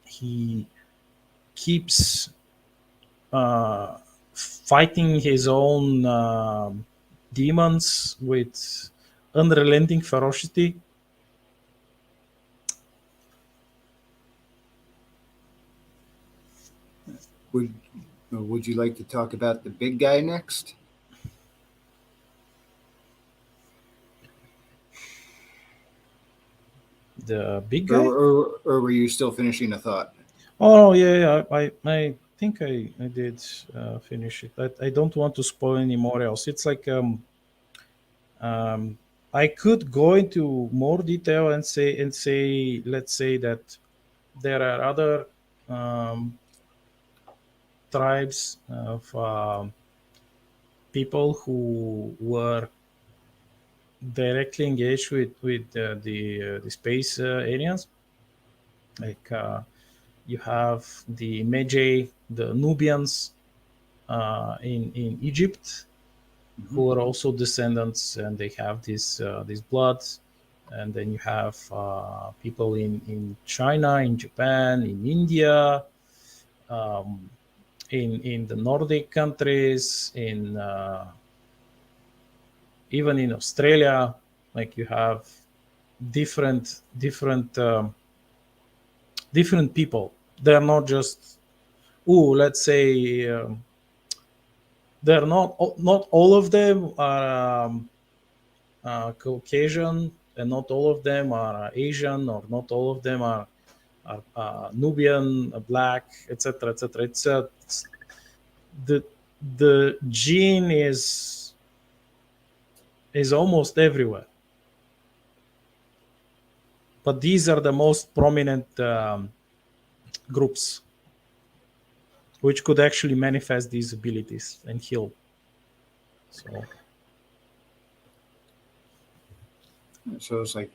he keeps fighting his own demons with unrelenting ferocity. Would you like to talk about the big guy next? The big Or, guy? or were you still finishing a thought? Oh yeah, I think I did finish it. I don't want to spoil any more else. It's like um, I could go into more detail and say let's say that there are other um, tribes of people who were directly engaged with the space aliens. Like you have the Magi, the Nubians in Egypt, Mhm. who are also descendants, and they have this blood. And then you have people in China, in Japan, in India, um, in the Nordic countries, in even in Australia. Like you have different people. They're not just let's say they're not all of them are Caucasian, and not all of them are Asian, or not all of them are Nubian, black, etc., etc. It's the the gene is almost everywhere, but these are the most prominent groups which could actually manifest these abilities and heal. So So it's like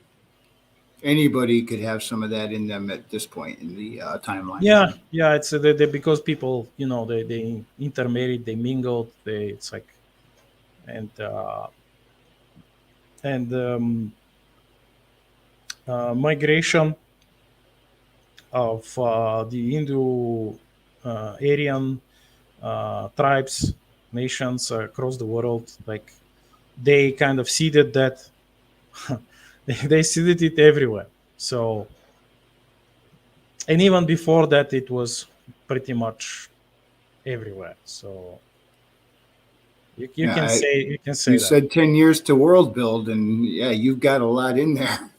anybody could have some of that in them at this point in the timeline. yeah, Then, yeah, it's because people, they intermarried, they mingled, it's like, and migration of the Indo Aryan tribes, nations across the world. Like they kind of seeded that, they seeded it everywhere. So, and even before that, it was pretty much everywhere. So you yeah, can say you that. said 10 years to world build, and yeah, you've got a lot in there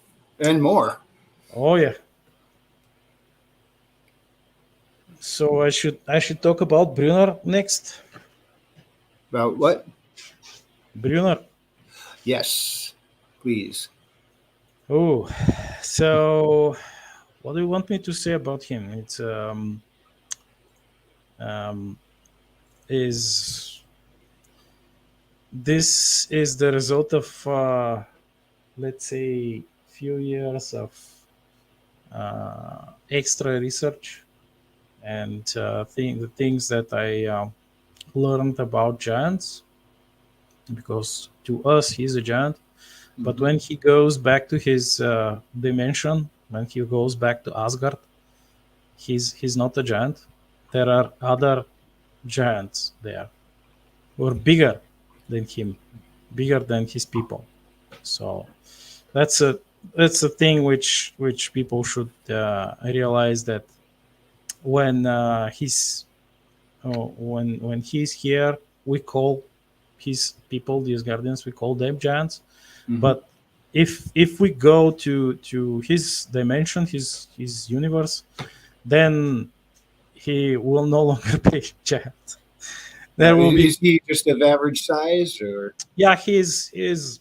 and more. Oh yeah. So I should talk about Brunner next. About what? Brunner. Yes, please. Oh, so what do you want me to say about him? It's um, is this is the result of let's say few years of extra research and the things that I learned about giants, because to us he's a giant. But Hmm. when he goes back to his dimension, when he goes back to Asgard, he's not a giant. There are other giants there who are bigger than him, bigger than his people. So that's a thing which people should realize, that when when he's here, we call his people, these guardians, we call them giants. Hmm. But if we go to his dimension, his universe, then he will no longer be giant. There will be, Is he just of average size, or yeah, he's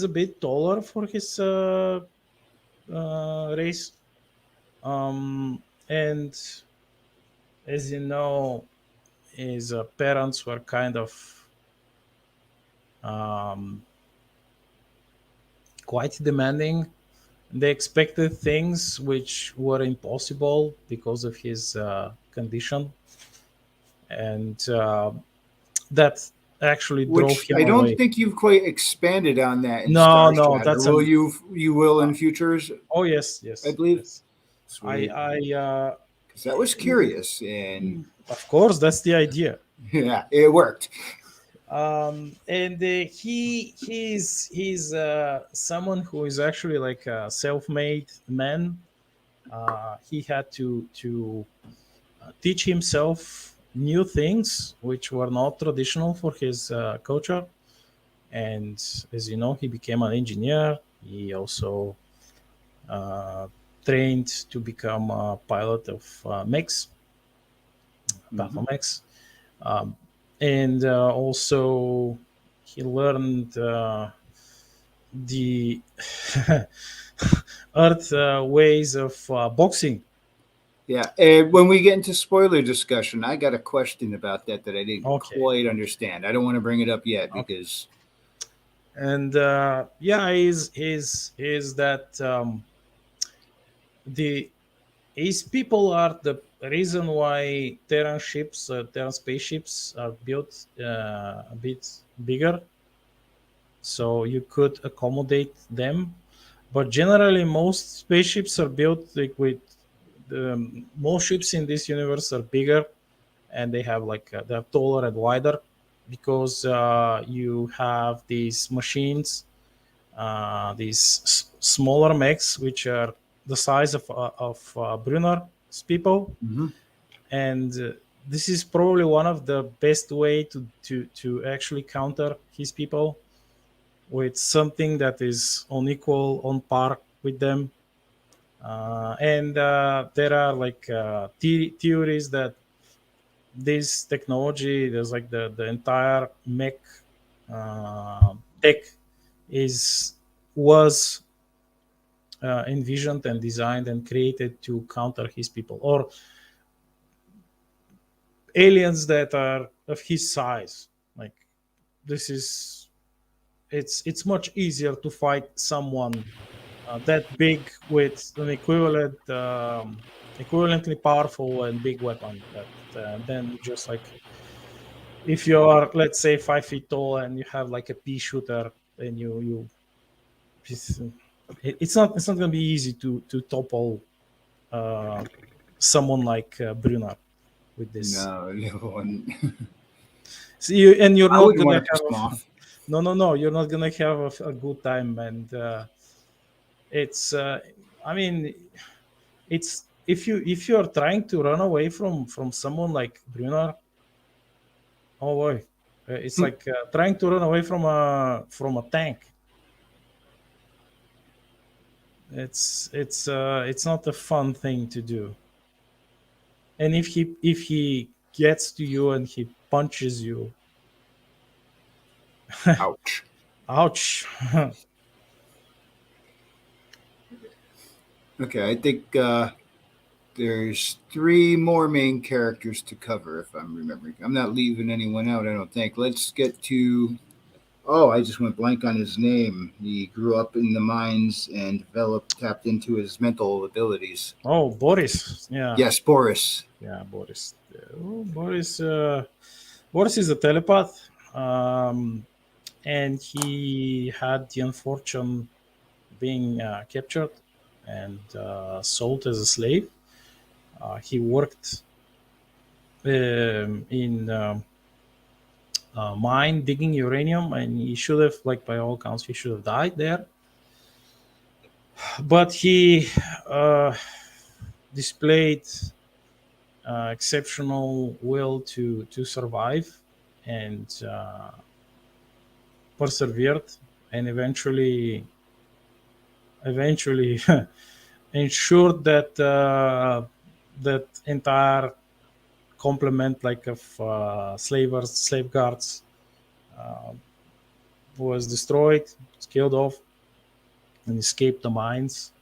a bit taller for his race, and as you know, his parents were kind of um, quite demanding. They expected things which were impossible because of his condition, and that actually drove Which him I don't away. think you've quite expanded on that in No, no, Starshatter. that's Will an. you? You will Uh, in futures, oh yes, I yes, believe. yes. Sweet, I because that was curious, and of course that's the idea. yeah, it worked. And he's someone who is actually like a self-made man. He had to teach himself new things which were not traditional for his culture. And as you know, he became an engineer. He also uh, trained to become a pilot of mechs, Hmm. battle mechs. Um, and also he learned the earth ways of boxing. Yeah, and when we get into spoiler discussion, I got a question about that I didn't Okay, quite okay, understand. I don't want to bring it up yet okay. because And yeah, is that the his people are the reason why Terran ships, Terran spaceships are built a bit bigger, so you could accommodate them. But generally, most spaceships are built like with most ships in this universe are bigger, and they have like they're taller and wider because you have these machines, these smaller mechs, which are the size of Brunner's people, Mhm. and this is probably one of the best way to actually counter his people with something that is on equal on par with them. And there are like theories that this technology, there's like the entire mech tech is was envisioned and designed and created to counter his people or aliens that are of his size. Like this is it's much easier to fight someone that big with an equivalently powerful and big weapon that then just like if you are, let's say, 5 feet tall and you have like a pea shooter, then it's, it's not going to be easy to topple uh, someone like Brunner with this. No, no one. So and you're I not wouldn't gonna want to piss them have off. no, you're not gonna have a good time, and it's I mean, it's if you are trying to run away from someone like Brunner, oh boy, it's like trying to run away from a tank. It's not a fun thing to do. And if he gets to you and he punches you, Ouch. ouch. Okay, I think there's three more main characters to cover, if I'm remembering. I'm not leaving anyone out, I don't think. Let's get to. Oh, I just went blank on his name. He grew up in the mines and developed, tapped into his mental abilities. Oh, Boris. Yeah, Yes, Boris. yeah, Boris. Oh, Boris is a telepath, and he had the unfortune being captured and sold as a slave. He worked in mine digging uranium, and he should have, like by all accounts, he should have died there. But he uh, displayed exceptional will to survive and persevered, and eventually ensured that that entire complement like of slavers slave guards uh, was destroyed, was killed off, and escaped the mines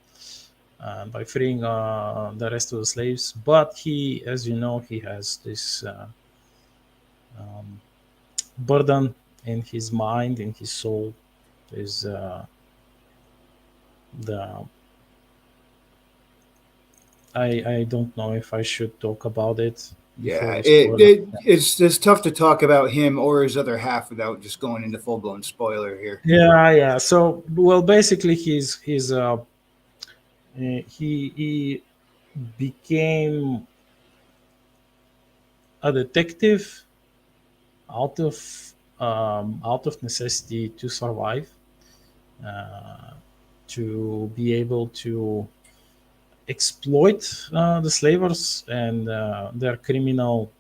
by freeing the rest of the slaves. But he, as you know, he has this um, burden in his mind, in his soul, is the I don't know if I should talk about it before Yeah, we spoil it. it's tough to talk about him or his other half without just going into full blown spoiler here. Yeah. So, well, basically, he became a detective out of out of necessity to survive, uh, to be able to exploit the slavers and their criminal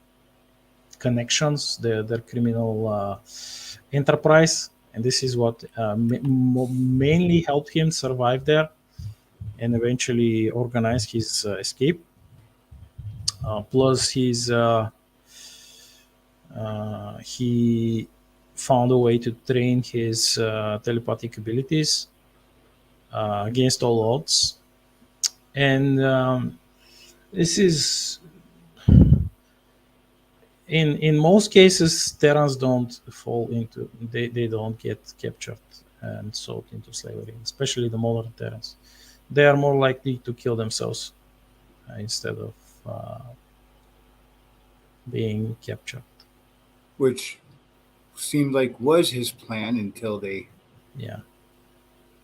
connections, their criminal enterprise. And this is what mainly helped him survive there and eventually organize his escape. Plus, he found a way to train his telepathic abilities against all odds. And this is in most cases, Terrans don't fall into they don't get captured and sold into slavery, especially the modern Terrans. They are more likely to kill themselves instead of being captured. Which seemed like was his plan Yeah,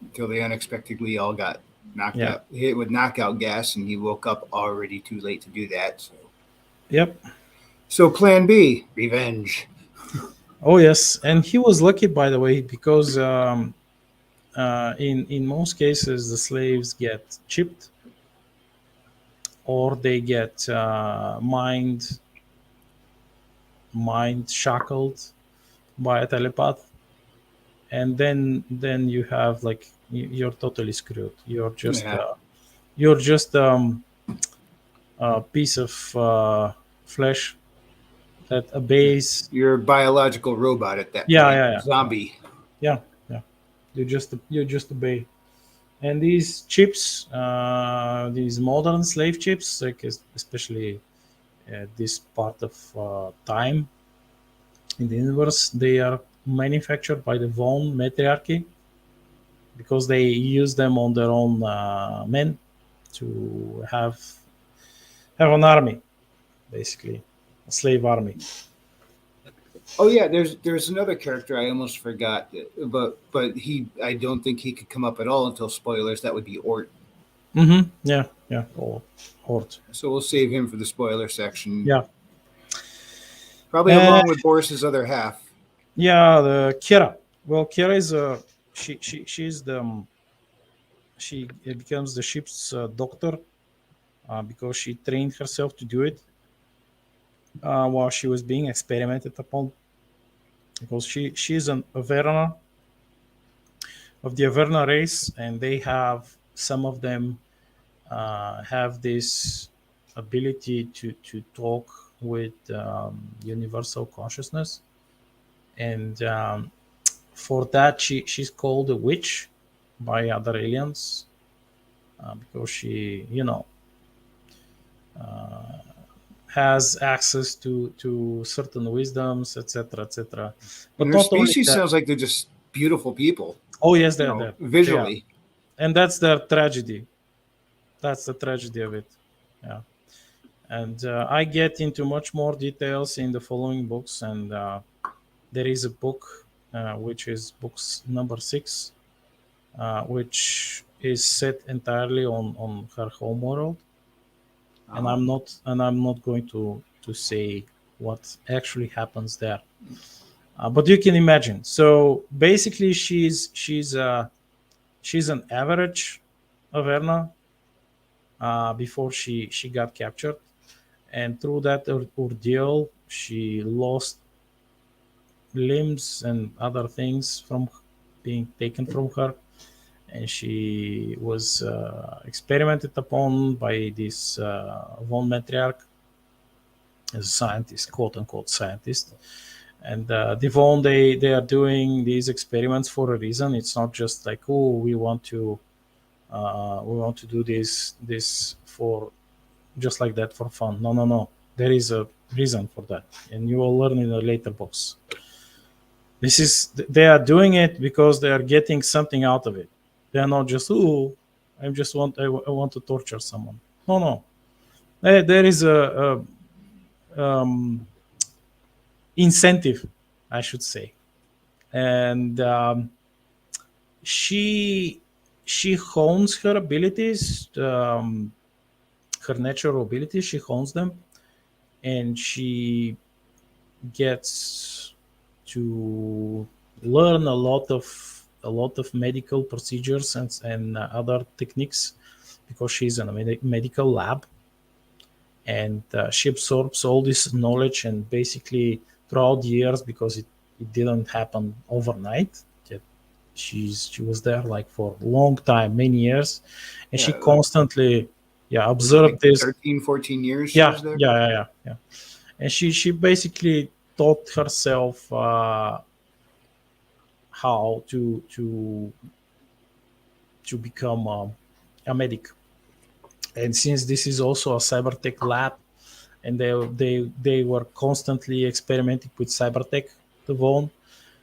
until they unexpectedly all got knocked yeah, out, hit with knockout gas, and he woke up already too late to do that. yep. So Plan B, revenge. Oh yes, and he was lucky, by the way, because in most cases the slaves get chipped or they get mind shackled by a telepath, and then you have like you're totally screwed. Yeah, You're just a piece of flesh that obeys. you're a biological robot at that Yeah, point, yeah, yeah, yeah, zombie. yeah, yeah. You just obey. And these chips, these modern slave chips, like especially this part of time in the universe, they are manufactured by the Von matriarchy because they use them on their own men to have an army, basically a slave army. Oh yeah, there's another character I almost forgot, but I don't think he could come up at all until spoilers. That would be Ort. Yeah, yeah, or horde. So we'll save him for the spoiler section, Yeah, probably uh, along with Boris's other half. yeah. The Kira. Well, Kira is she's the she becomes the ship's doctor because she trained herself to do it while she was being experimented upon. Because she's an Averna of the Averna race, and they have some of them have this ability to talk with universal consciousness, and for that she's called a witch by other aliens because she has access to certain wisdoms, etc., etc. And But their not only species that. sounds like they're just beautiful people, Oh yes, they are, visually. and that's their tragedy. That's the tragedy of it. Yeah, and I get into much more details in the following books, and there is a book which is books number 6, which is set entirely on her home world, and Oh. I'm not going to say what actually happens there. But you can imagine. So basically, she's an average Averna before she got captured, and through that ordeal, she lost limbs and other things from being taken from her, and she was experimented upon by this von matriarch as a scientist, quote unquote scientist. And the von, they are doing these experiments for a reason. It's not just like, oh, we want to do this for just like that for fun. No, no, no. There is a reason for that, and you will learn in a later books. They are doing it because they are getting something out of it. They are not just, oh, I want to torture someone. No, no. There is a incentive, I should say, and she hones her abilities, her natural abilities. She hones them, and she gets to learn a lot of medical procedures and other techniques because she's in a medical lab, and she absorbs all this knowledge, and basically throughout the years, because it didn't happen overnight. She was there like for a long time, many years, and she Yeah, like constantly was it like observed this. 13, 14 years she Yeah, was there? yeah. And she basically taught herself how to become a medic. And since this is also a cybertech lab, and they were constantly experimenting with cybertech, the Vaughn,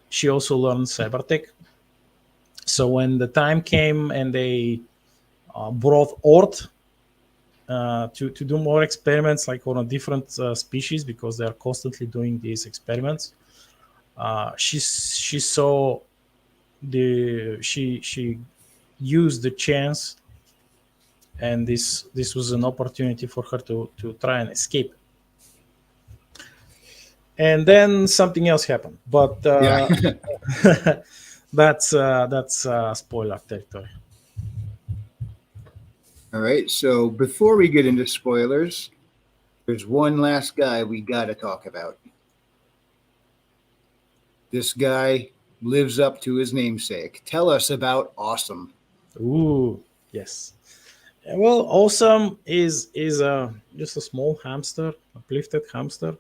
she also learned cybertech. So when the time came and they brought Ort to do more experiments, like on a different species, because they are constantly doing these experiments, she saw she used the chance, and this was an opportunity for her to try and escape. And then something else happened, but Yeah. that's spoiler territory. All right. So before we get into spoilers, there's one last guy we got to talk about. This guy lives up to his namesake. Tell us about Awesome. Ooh, yes. Well, Awesome is just a small hamster, uplifted hamster.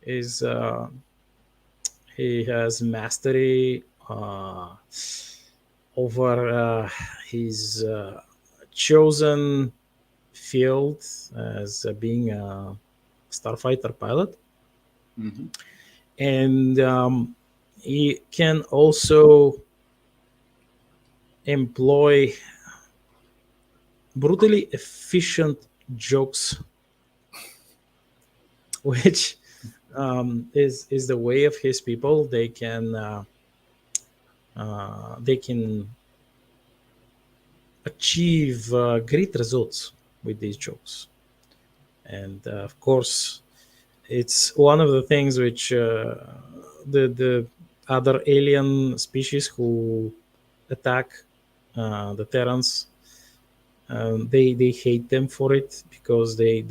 Is He has mastery over his chosen field as being a starfighter pilot, Mm-hmm. and he can also employ brutally efficient jokes, which is the way of his people. They can achieve great results with these jokes, and of course, it's one of the things which the other alien species who attack the Terrans, they hate them for it, because the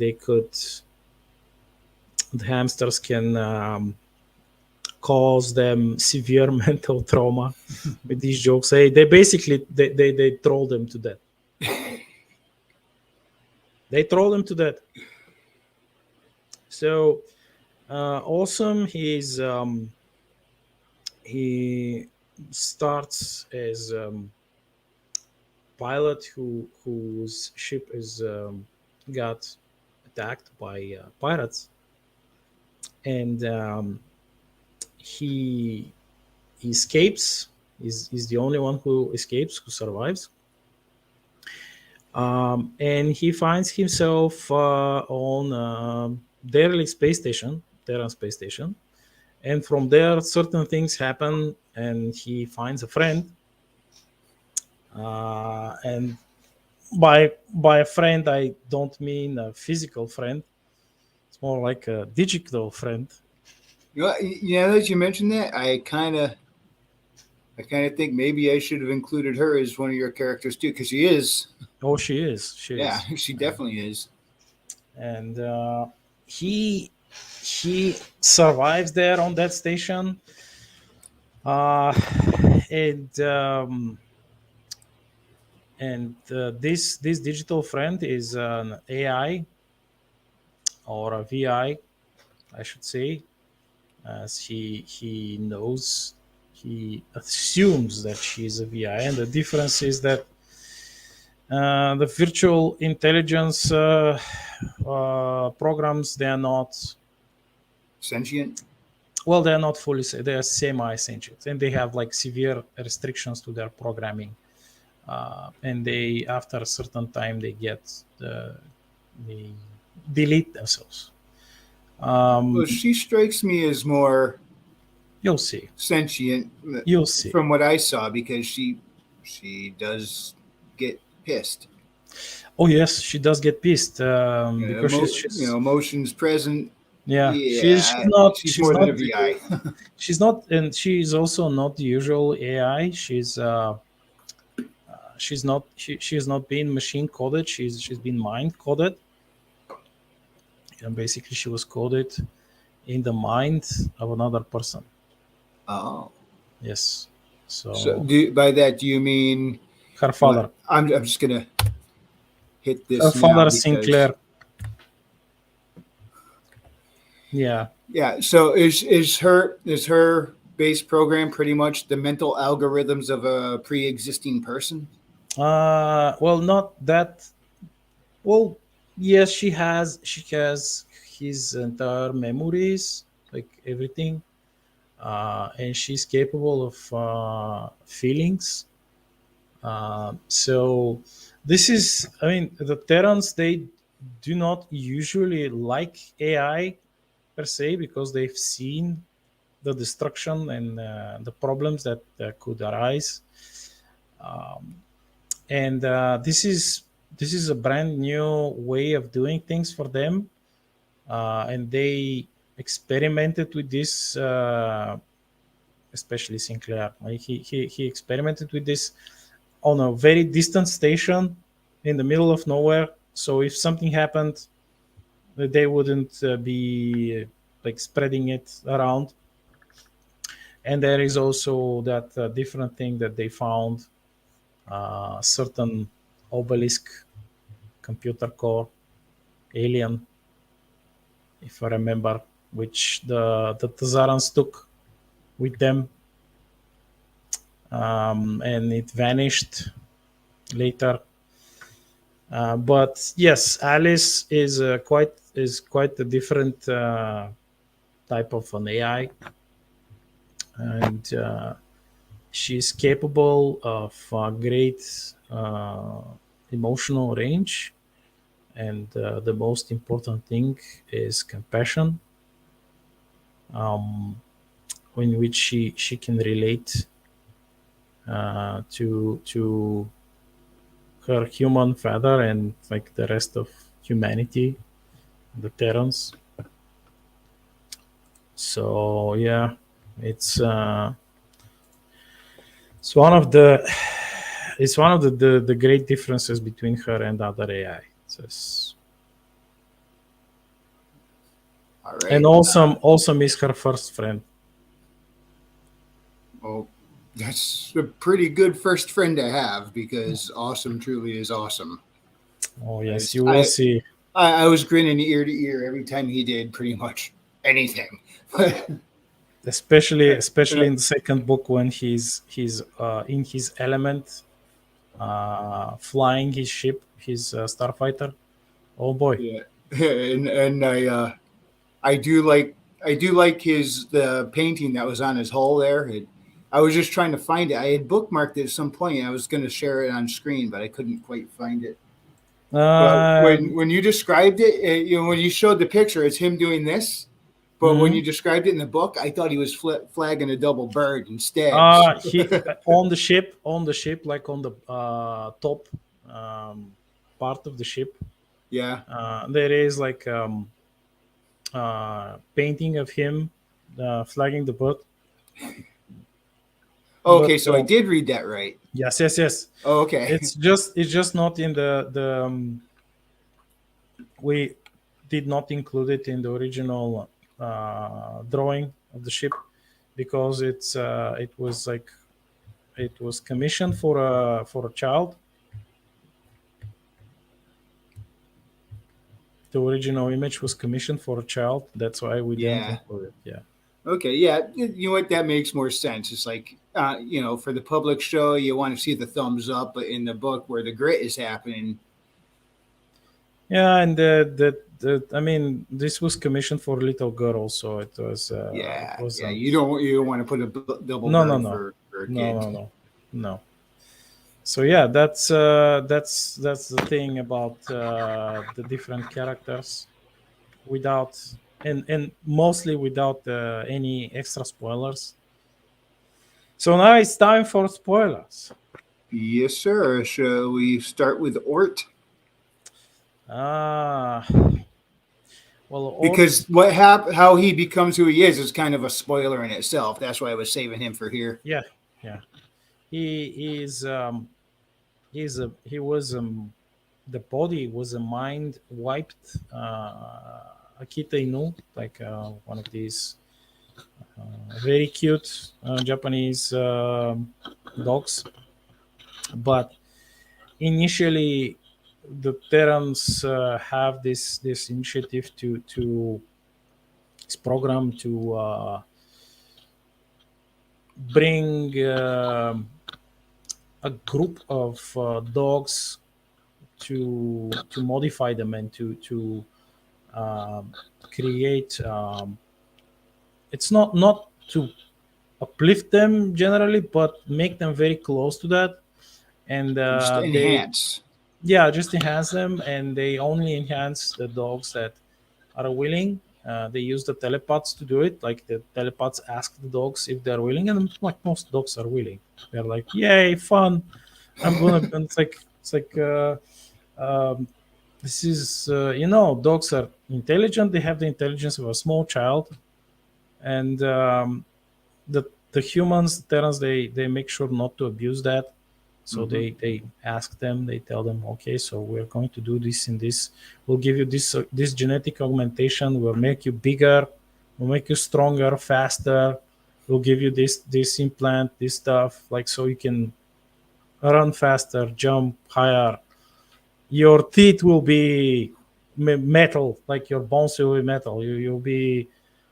hamsters can cause them severe mental trauma with these jokes. They basically they troll them to death. They troll them to death. So Awesome, he starts as pilot whose ship is got attacked by pirates, and he escapes. Is the only one who escapes, who survives, and he finds himself on derelict space station, Terran space station, and from there certain things happen, and he finds a friend, and by a friend I don't mean a physical friend. It's more like a digital friend. Now that you mentioned that, I kind of think maybe I should have included her as one of your characters too, because she is. Oh, she is. She Yeah, is. she definitely is. And he survives there on that station. Uh, and this digital friend is an AI, or a VI, I should say, as he knows, he assumes that she's a VI, and the difference is that the virtual intelligence programs, they are not, Sentient. well, they are not fully, they are semi-sentient, and they have like severe restrictions to their programming, and they, after a certain time, they get the delete themselves. Well, she strikes me as more You'll see. sentient You'll see. from what I saw because she does get pissed. Oh yes, she does get pissed because Emotions present. yeah, Yeah, she's she's more than a not VI. she's not, and she's also not the usual AI. She has not been machine coded. She's been mind coded, and basically she was coded in the mind of another person. Oh, Yes. so So by that do you mean? her Well, father, I'm just gonna hit her this now father because Sinclair. Yeah. yeah. So is her base program pretty much the mental algorithms of a pre-existing person? Well, not that. Well, yes, she has his entire memories, like everything, and she's capable of feelings. So this is, I mean, the Terrans, they do not usually like AI per se because they've seen the destruction and the problems that could arise. And this is a brand new way of doing things for them, and they experimented with this, especially Sinclair. Like he experimented with this on a very distant station in the middle of nowhere. So if something happened, they wouldn't be like spreading it around. And there is also that different thing that they found, certain obelisk computer core alien, if I remember, which the Tazarans took with them, and it vanished later. But yes, Alice is quite a different type of an AI, and she's capable of great emotional range. And the most important thing is compassion, um, in which she can relate to her human father and like the rest of humanity, the Terrans. So yeah, it's uh, it's one of the great differences between her and other AI. All And right. also is her first friend. Well, that's a pretty good first friend to have because awesome truly is awesome. Oh I yes, just, you will I, see. I, I was grinning ear to ear every time he did pretty much anything. Especially in the second book when he's in his element, flying his ship, his starfighter. Oh boy. Yeah, and I do like his the painting that was on his hull there. I was just trying to find it. I had bookmarked it at some point. I was going to share it on screen, but I couldn't quite find it. But Um, when you described it, when you showed the picture, it's him doing this. But when you mhm. described it in the book, I thought he was flagging a double bird instead. He on the ship, like on the top um, part of the ship. Yeah. There is like painting of him flagging the boat. Okay, But so I did read that right. yes, yes, yes. Oh, okay. It's just not in the we did not include it in the original drawing of the ship because it was commissioned for a child. The original image was commissioned for a child. That's why we didn't Yeah. include it. Yeah. Okay. Yeah. You know what? That makes more sense. It's like, for the public show, you want to see the thumbs up, but in the book where the grit is happening, Yeah, and I mean, this was commissioned for a little girl, so it yeah, yeah, wasn't. you don't want to put a double No, no, bird no, for a no, kid. no, no, no. So yeah, that's the thing about the different characters without and mostly without any extra spoilers. So now it's time for spoilers. Yes, sir. Shall we start with Ort? Ah, well, Ort, Because how he becomes who he is kind of a spoiler in itself. That's why I was saving him for here. yeah, yeah, he is he was the body was a mind wiped Akita Inu, like one of these very cute Japanese dogs. But initially, the Terrans have this initiative to this program to bring a group of dogs to modify them and to um, create. It's not to uplift them generally, but make them very close to that. And Just they, enhance. yeah, just enhance them, and they only enhance the dogs that are willing. They use the telepaths to do it. Like the telepaths ask the dogs if they're willing, and like most dogs are willing. They're like, "Yay, fun! I'm gonna." And it's like um, this is dogs are intelligent. They have the intelligence of a small child, and the humans, the Terrans, they make sure not to abuse that. So Mm-hmm. they ask them, they tell them, okay, so we're going to do this and this. We'll give you this genetic augmentation. We'll make you bigger. We'll make you stronger, faster. We'll give you this implant, this stuff, like so you can run faster, jump higher. Your teeth will be metal, like your bones will be metal. You'll be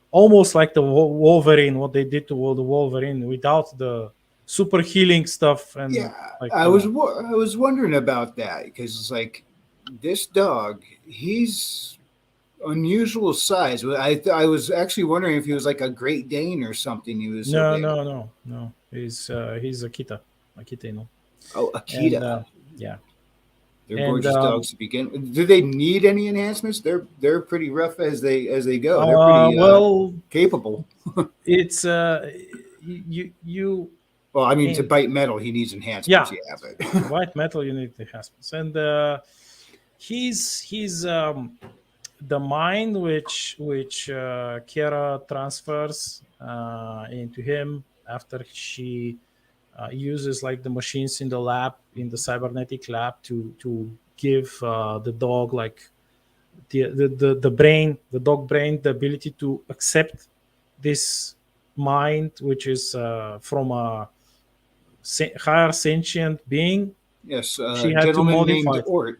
almost like the Wolverine, what they did to the Wolverine without the super healing stuff and Yeah, like I was wondering about that because it's like this dog. He's unusual size. I was actually wondering if he was like a Great Dane or something. He was so no, big. no, no, no. He's Akita, Oh, and Akita. yeah, They're and gorgeous dogs to begin with. Do they need any enhancements? They're pretty rough as they go. They're pretty well, capable. it's you Well, I mean, to in bite metal, he needs yeah, enhancements. Yeah, to but white metal you need enhancements, and he's the mind which Kiara transfers into him after she uses like the machines in the lab, in the cybernetic lab, to give the dog like the brain, the dog brain, the ability to accept this mind, which is from a higher sentient being. yes, She a had to gentleman modify named it. Ort,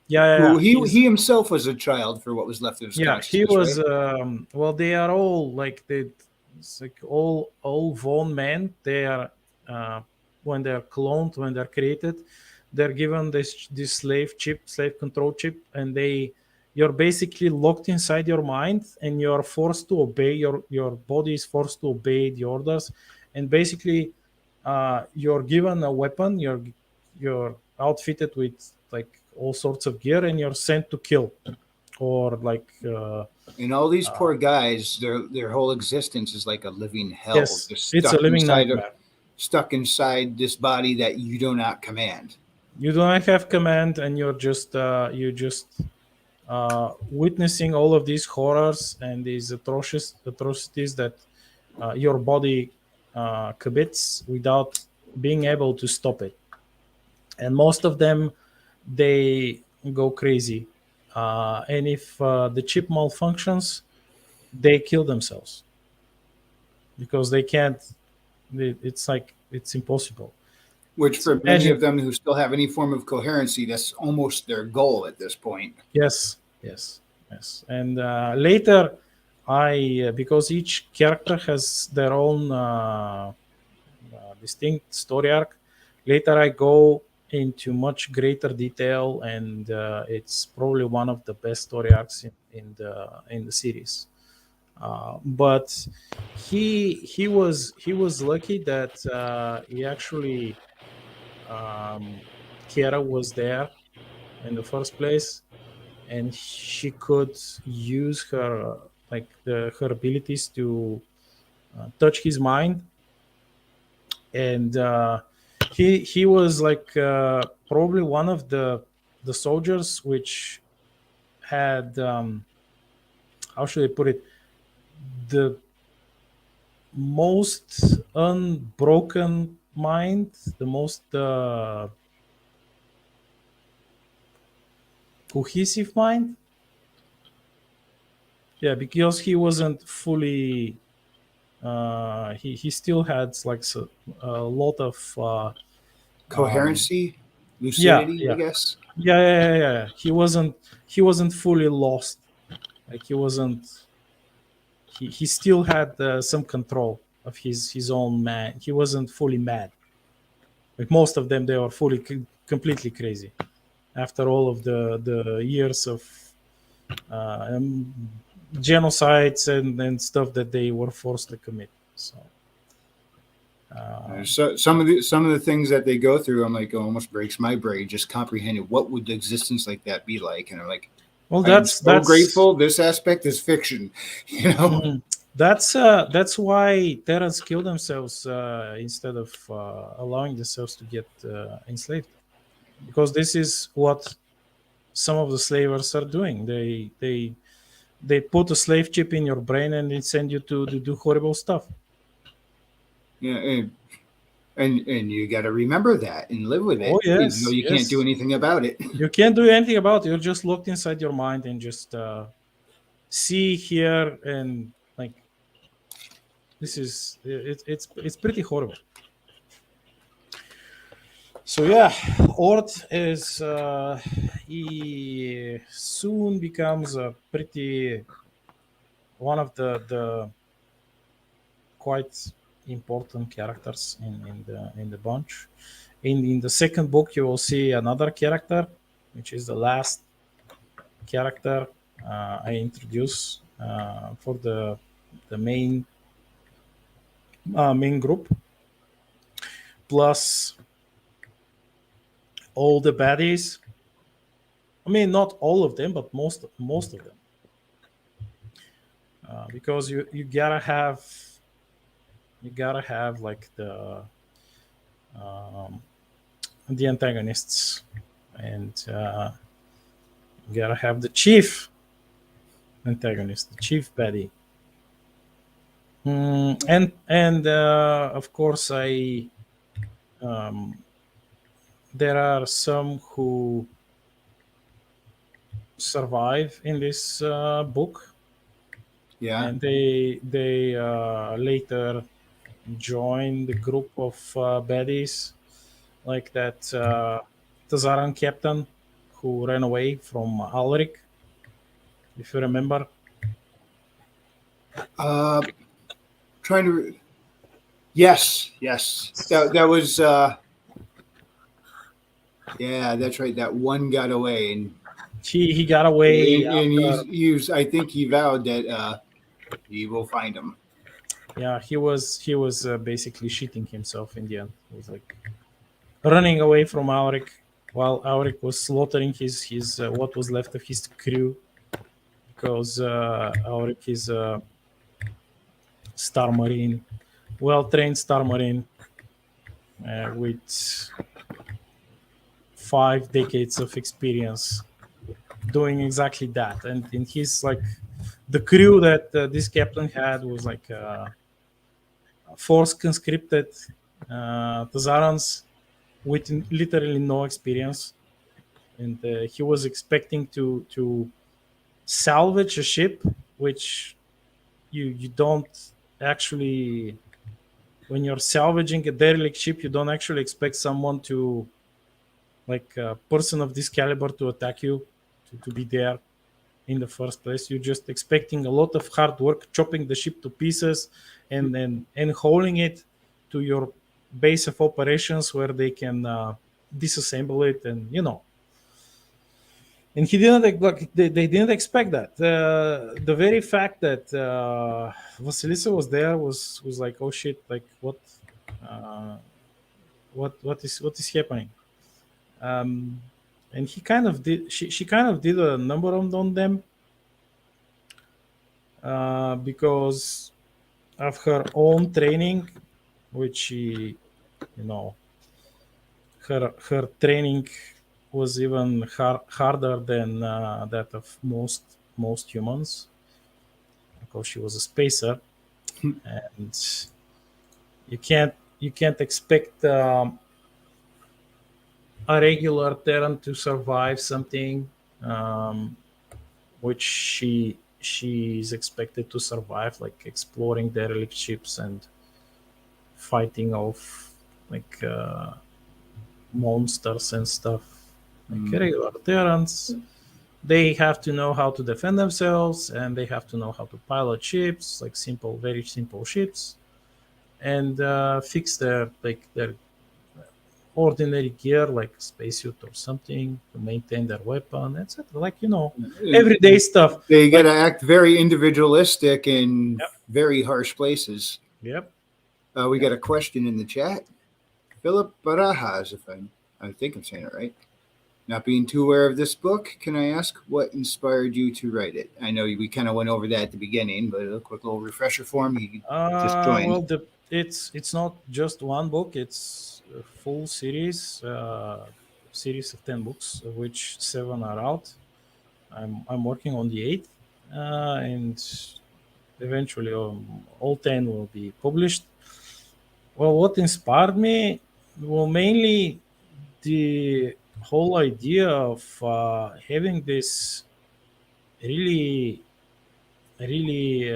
Yeah, yeah, who yeah. He's he himself was a child for what was left of his yeah. He consciousness, was right? well. They are all like it's like all Von men. They are uh, when they're cloned, when they're created, they're given this slave control chip, and you're basically locked inside your mind, and you're forced to obey your body is forced to obey the orders, and basically you're given a weapon. You're outfitted with like all sorts of gear, and you're sent to kill or like And all these poor guys, their whole existence is like a living hell, yes, just it's a living nightmare. stuck inside this body that you do not command. You don't have command, and you're just witnessing all of these horrors and these atrocities that your body commits without being able to stop it. And most of them, they go crazy, and if the chip malfunctions, they kill themselves because they can't. It's like it's impossible. Which So for many imagine. of them who still have any form of coherency, that's almost their goal at this point. Yes, yes, yes. And later, I because each character has their own distinct story arc. Later, I go into much greater detail, and it's probably one of the best story arcs in the series. But he was lucky that he actually um, Kiera was there in the first place, and she could use her her abilities to touch his mind, and he was probably one of the soldiers which had how should I put it, the most unbroken mind, the most cohesive mind. Yeah, because he wasn't fully. He still had a lot of um, Coherency, yeah, lucidity, I yeah, guess. yeah. He wasn't fully lost. Like he wasn't. He still had some control of his own man. He wasn't fully mad. Like most of them, they were completely crazy after all of the years of uh, um, genocides and stuff that they were forced to commit. So um, So some of the things that they go through, I'm like, it almost breaks my brain just comprehending what would existence like that be like. And I'm like, well, I am that's so that's grateful. This aspect is fiction, you know. mm, that's why Terrans kill themselves instead of allowing themselves to get enslaved, because this is what some of the slavers are doing. They put a slave chip in your brain and they send you to do horrible stuff. Yeah, and you got to remember that and live with Oh it, even though yes, you can't do yes. anything about it. You can't do anything about it. You're just locked inside your mind and just see, hear, and like this is it's pretty horrible. So yeah, Ort is he soon becomes a pretty one of the quite important characters in the bunch. In the second book, you will see another character, which is the last character I introduce for the main group, plus all the baddies. I mean, not all of them, but most of them, because you gotta have like um, the antagonists, and you gotta have the chief antagonist, the chief baddie. And of course, I um, there are some who survive in this book, Yeah. and they later join the group of baddies, like that Tazaran captain who ran away from Alric, if you remember. Uh, trying to. Yes, yes. That was. Yeah, that's right. That one got away, He got and, away and after. I think he vowed that he will find him. Yeah, he was basically shitting himself in the end. He was like running away from Alric while Alric was slaughtering his what was left of his crew, because Alric is a star marine, well trained star marine with 5 decades of experience doing exactly that. And in his like the crew that this captain had was like force conscripted Tazarans with literally no experience, and he was expecting to salvage a ship, which you don't actually, when you're salvaging a derelict ship, you don't actually expect someone to, like a person of this caliber, to attack you, to be there in the first place. You're just expecting a lot of hard work, chopping the ship to pieces and hauling it to your base of operations where they can disassemble it, and he didn't like they didn't expect that. The very fact that Vasilisa was there was like, oh shit, like what. Uh, what is happening. Um, and he kind of did she kind of did a number on them, because of her own training, which she, you know, her training was even harder than that of most humans, because she was a spacer, and you can't expect a regular Terran to survive something, um, which she is expected to survive, like exploring derelict ships and fighting off like monsters and stuff. Like regular Terrans, they have to know how to defend themselves, and they have to know how to pilot ships, like simple, very simple ships, and fix their ordinary gear, like spacesuit or something, to maintain their weapon, etc. Like, everyday stuff. They got Like, to act very individualistic in yep, very harsh places. yep. We got a question in the chat. Philip Barajas, if I think I'm saying it right. Not being too aware of this book, can I ask what inspired you to write it? I know we kind of went over that at the beginning, but a quick little refresher for him. You just joined. Well, it's not just one book; it's a full series of 10 books, of which 7 are out. I'm working on the eighth, and eventually all 10 will be published. Well, what inspired me? Well, mainly the whole idea of having this really, really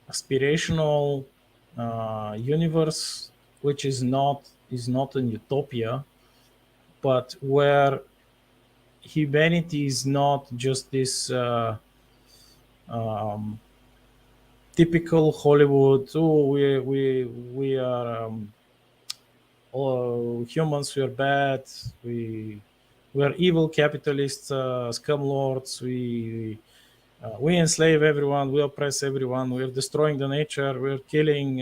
aspirational universe, which is not an utopia, but where humanity is not just this um, typical Hollywood. Oh, we are all humans. We are bad. We are evil capitalists, scum lords. We enslave everyone. We oppress everyone. We're destroying the nature. We're killing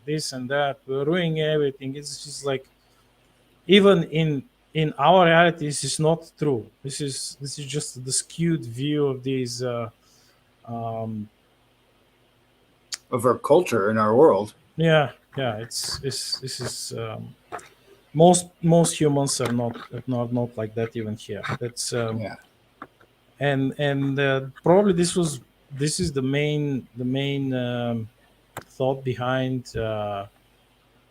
this and that. We're ruining everything. It's just like, even in our reality, this is not true. This is just the skewed view of these. Um, Of our culture and our world. yeah. It's this is most humans are not like that even here. That's Yeah. and probably this is the main thought behind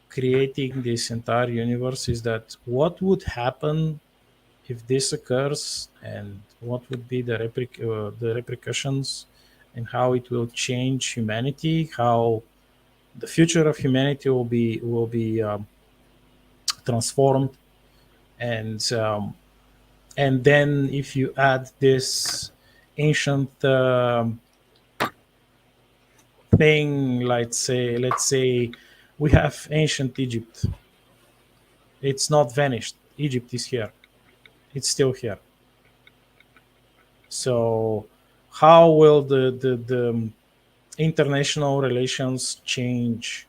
creating this entire universe, is that what would happen if this occurs, and what would be the repercussions, and how it will change humanity, how the future of humanity will be transformed, and then if you add this ancient thing, let's say we have ancient Egypt. It's not vanished. Egypt is here. It's still here. So how will the international relations change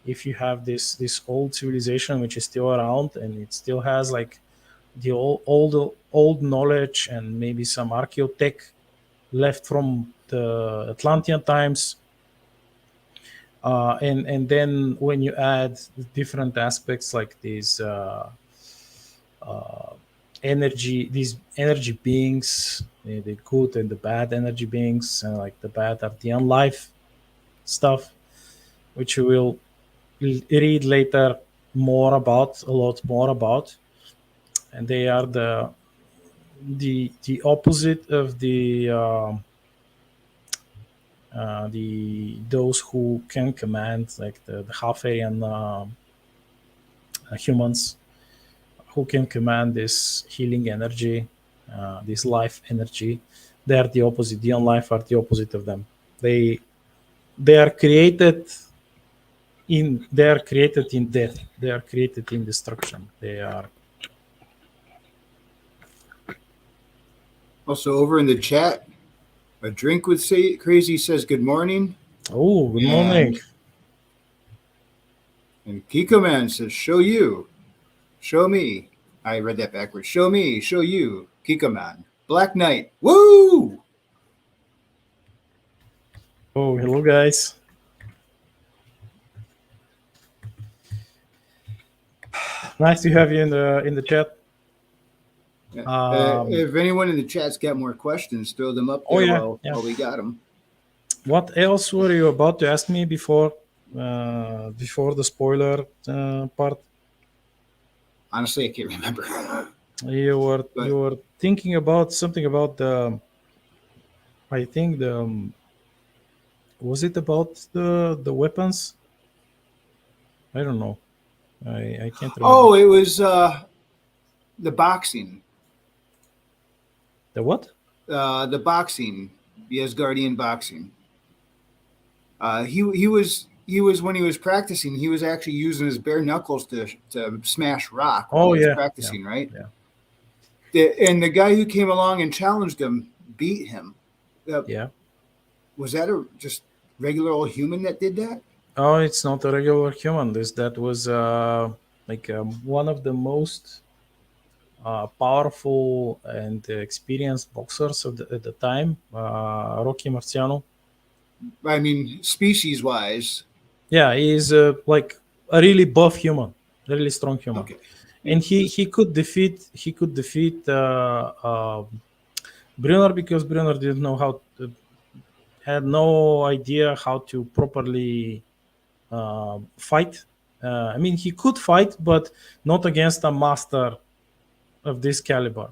if you have this old civilization which is still around, and it still has like the old knowledge and maybe some archaeotech left from the Atlantean times, and then when you add the different aspects, like uh, these energy beings, the good and the bad energy beings, and like the bad are the unlife stuff, which you will read later a lot more about, and they are the opposite of the those who can command, like the half-Aryan humans, who can command this healing energy, this life energy. They are the opposite. The unlife are the opposite of them. They are created in death. They are created in destruction. They are. Also, over in the chat, a drink with crazy says good morning. Oh, good morning. And And Kiko Man says, show you, show me. I read that backwards. Show me, show you, Kiko Man. Black Knight. Woo! Oh, hello guys. Nice to have you in the chat. If anyone in the chat's got more questions, throw them up Oh there yeah, while, yeah. while we got them. What else were you about to ask me before the spoiler part? Honestly, I can't remember. You were thinking about something about the. I think the was it about the weapons? I don't know. I can't remember. Oh, it was the boxing. The what? The boxing, the Asgardian boxing. He was when he was practicing. He was actually using his bare knuckles to smash rock. When he was practicing, right? Yeah. And the guy who came along and challenged him beat him. Yeah. Was that a just regular old human that did that? Oh, it's not a regular human. That was one of the most powerful and experienced boxers at the time, Rocky Marciano. I mean, species-wise. Yeah, he's like a really buff human, really strong human. Okay. And he could defeat Brunner because Brunner didn't know had no idea how to properly fight. I mean, he could fight, but not against a master of this caliber.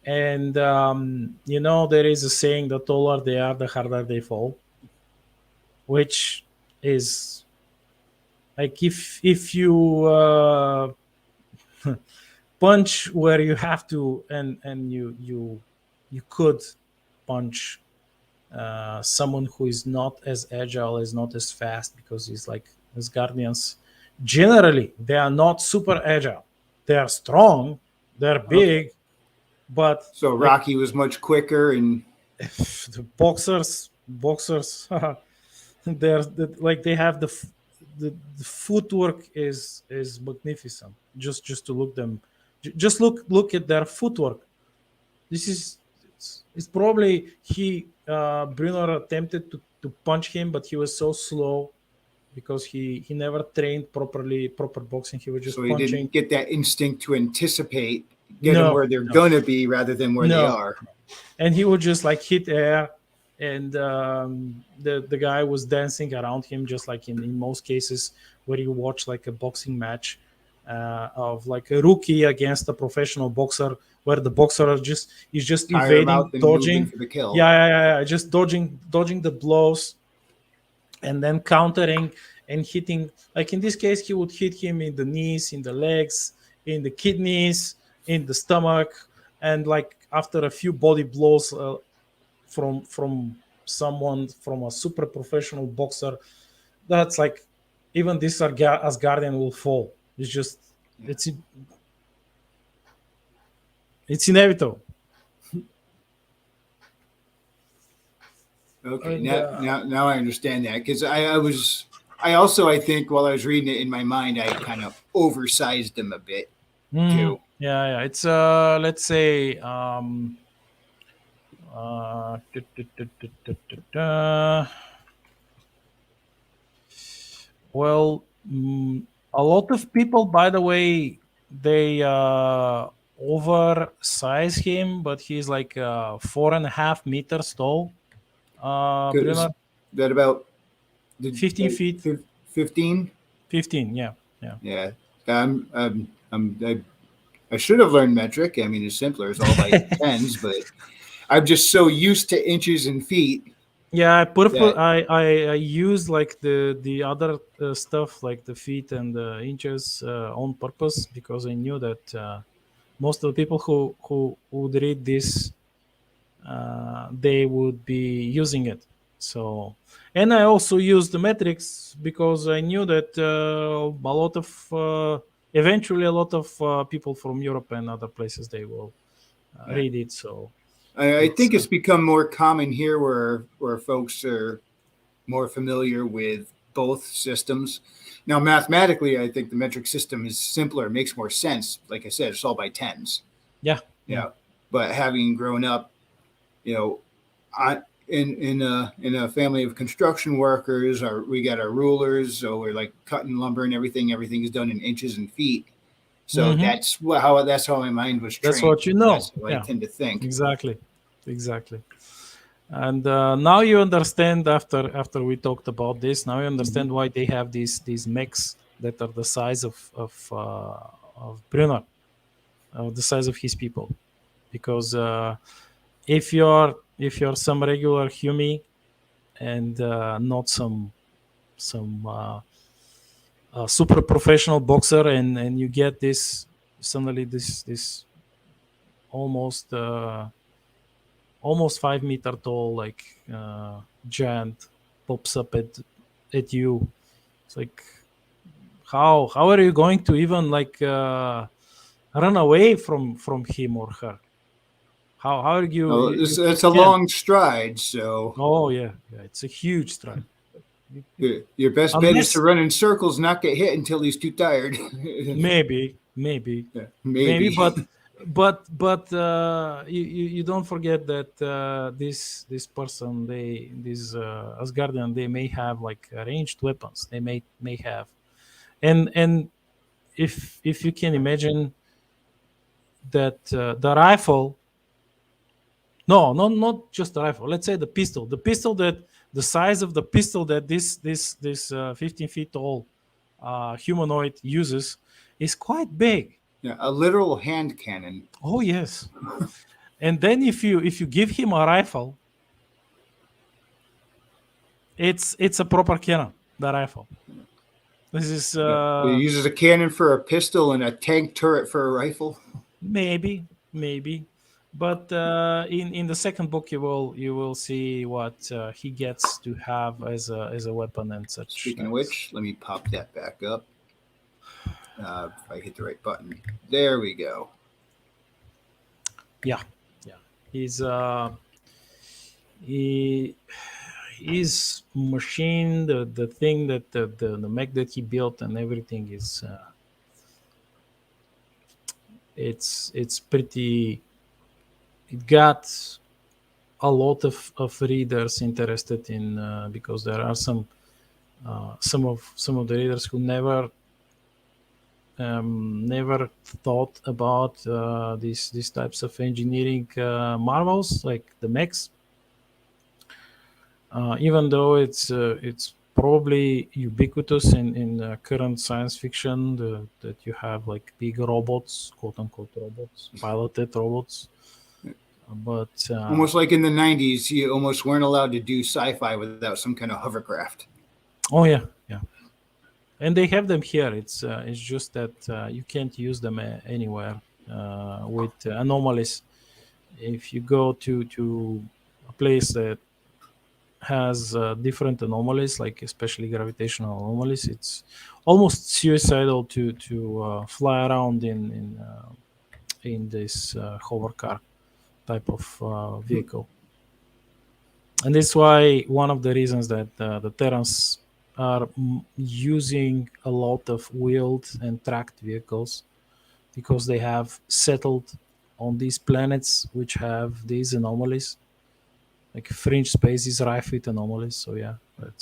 And there is a saying: the taller they are, the harder they fall, which is like if you punch where you have to, and you could punch someone who is not as agile, is not as fast, because he's like as Guardians. Generally, they are not super agile. They are strong, they're big, but so Rocky was much quicker, and the boxers, they have the footwork is magnificent. Just to look them, just look at their footwork. This is it's probably Brunner attempted to punch him, but he was so slow because he never trained proper boxing. He was just so he punching. didn't get that instinct to anticipate them where they're gonna be rather than where they are. And he would just like hit air, and the guy was dancing around him, just like in most cases where you watch like a boxing match of like a rookie against a professional boxer, where the boxer is just evading, dodging for the kill. Yeah, just dodging the blows, and then countering and hitting. Like in this case, he would hit him in the knees, in the legs, in the kidneys, in the stomach, and like after a few body blows from someone, from a super professional boxer, that's like even this Asgardian will fall. It's just it's inevitable. Okay, now I understand that, because I also think while I was reading it in my mind, I kind of oversized them a bit too. Yeah. It's let's say well, a lot of people, by the way, they oversize him, but he's like 4.5 meters tall. Is that about 15 feet? 15? 15, yeah. I should have learned metric. I mean, it's simpler. It's all by tens, but I'm just so used to inches and feet. Yeah, I use like the other stuff, like the feet and the inches on purpose, because I knew that most of the people who would read this, they would be using it. So, and I also used the metrics because I knew that eventually a lot of people from Europe and other places, they will read it. So I think it's become more common here where folks are more familiar with both systems. Now, mathematically, I think the metric system is simpler, makes more sense. Like I said, it's all by tens. Yeah. Yeah. But having grown up, you know, I, in a family of construction workers, we got our rulers, so we're like cutting lumber and everything. Everything is done in inches and feet. So Mhm. that's how my mind was That's trained. what you know. That's what I Yeah. tend to think. Exactly. And now you understand, after we talked about this, now you understand why they have these mechs that are the size of Brunner, the size of his people. Because if you're some regular Humi and not some super professional boxer, and you get this suddenly this almost almost 5 meter tall, like giant pops up at you. It's like, how are you going to even like run away from him or her? How are you Oh, you, you, you that's a can't. long stride. So Oh yeah, it's a huge stride. your best bet is to Unless run in circles, not get hit until he's too tired. maybe, Yeah, maybe, maybe. but you don't forget that this person, this Asgardian, they may have like ranged weapons. They may have, and if you can imagine that the rifle, no, not just the rifle. Let's say the pistol that the size of the pistol that this 15 feet tall humanoid uses is quite big. Yeah, a literal hand cannon. Oh yes. And then if you give him a rifle, it's a proper cannon. The rifle. This is Yeah, it uses a cannon for a pistol and a tank turret for a rifle. maybe, but in the second book you will see what he gets to have as a weapon and such Speaking of things. which, let me pop that back up. If I hit the right button, there we go. Yeah, yeah. He's he his machine, the thing that the mech that he built and everything is it's pretty. It got a lot of readers interested in, because there are some of the readers who never thought about these types of engineering marvels like the mechs, even though it's probably ubiquitous in current science fiction, that you have like big robots, quote unquote robots, piloted robots, but Almost like in the 90s, you almost weren't allowed to do sci-fi without some kind of hovercraft. oh yeah, and they have them here. It's just that you can't use them anywhere with anomalies. If you go to a place that has different anomalies, like especially gravitational anomalies, it's almost suicidal to fly around in this hover car type of vehicle. And that's why one of the reasons that the Terrans are using a lot of wheeled and tracked vehicles, because they have settled on these planets which have these anomalies, like fringe spaces rife with anomalies. So yeah, And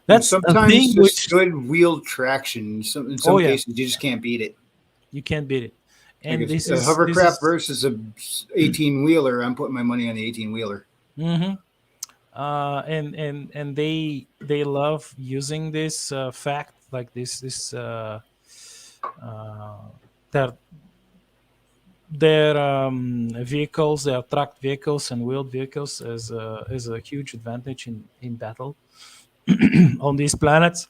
that's a sometimes thing just which, good wheeled traction. In oh some yeah, cases, you just can't beat it. you can't beat it. Like And this a is hovercraft versus a 18 wheeler. I'm putting my money on the 18 wheeler. mhm. And they love using this fact, like this uh, their vehicles, their tracked vehicles and wheeled vehicles, as a huge advantage in battle on these planets.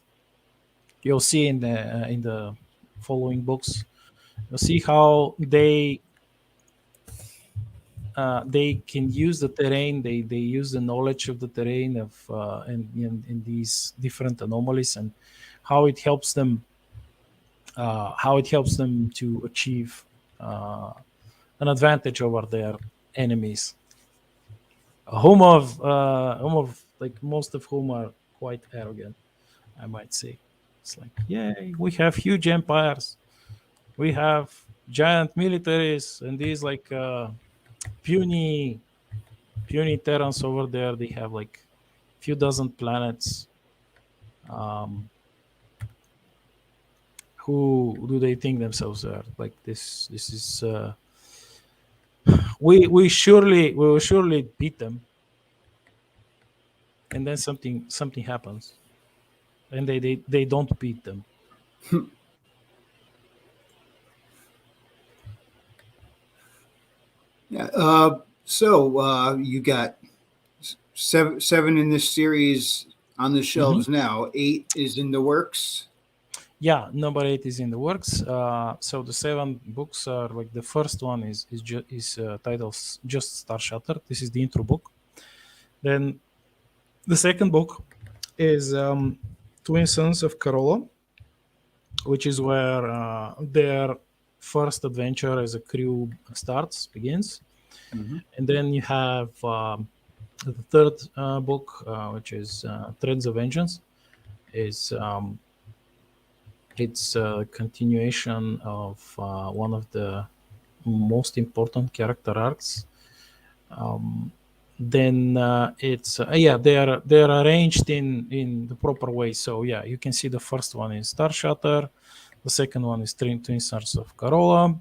You'll see in the following books. You'll see how they can use the terrain. They use the knowledge of the terrain of in these different anomalies, and how it helps them to achieve uh, an advantage over their enemies, whom of like most of whom are quite arrogant. I might say. It's like, yay, we have huge empires, we have giant militaries, and these like puny Terrans over there. They have like few dozen planets. Um, who do they think themselves are? Like this. This is we will surely beat them, and then something happens, and they don't beat them. Yeah. You got seven in this series on the Mhm. shelves now. 8 is in the works. Yeah, number 8 is in the works. So the 7 books are like the first one is titled just Starshatter. This is the intro book. Then the second book is Twin Sons of Carola, which is where their first adventure as a crew begins. Mhm. And then you have the third book, which is Threads of Vengeance. Is It's a continuation of one of the most important character arcs. Um, then it's yeah, they are arranged in the proper way. So yeah, you can see the first one is Starshatter, the second one is Twin Stars of Carola.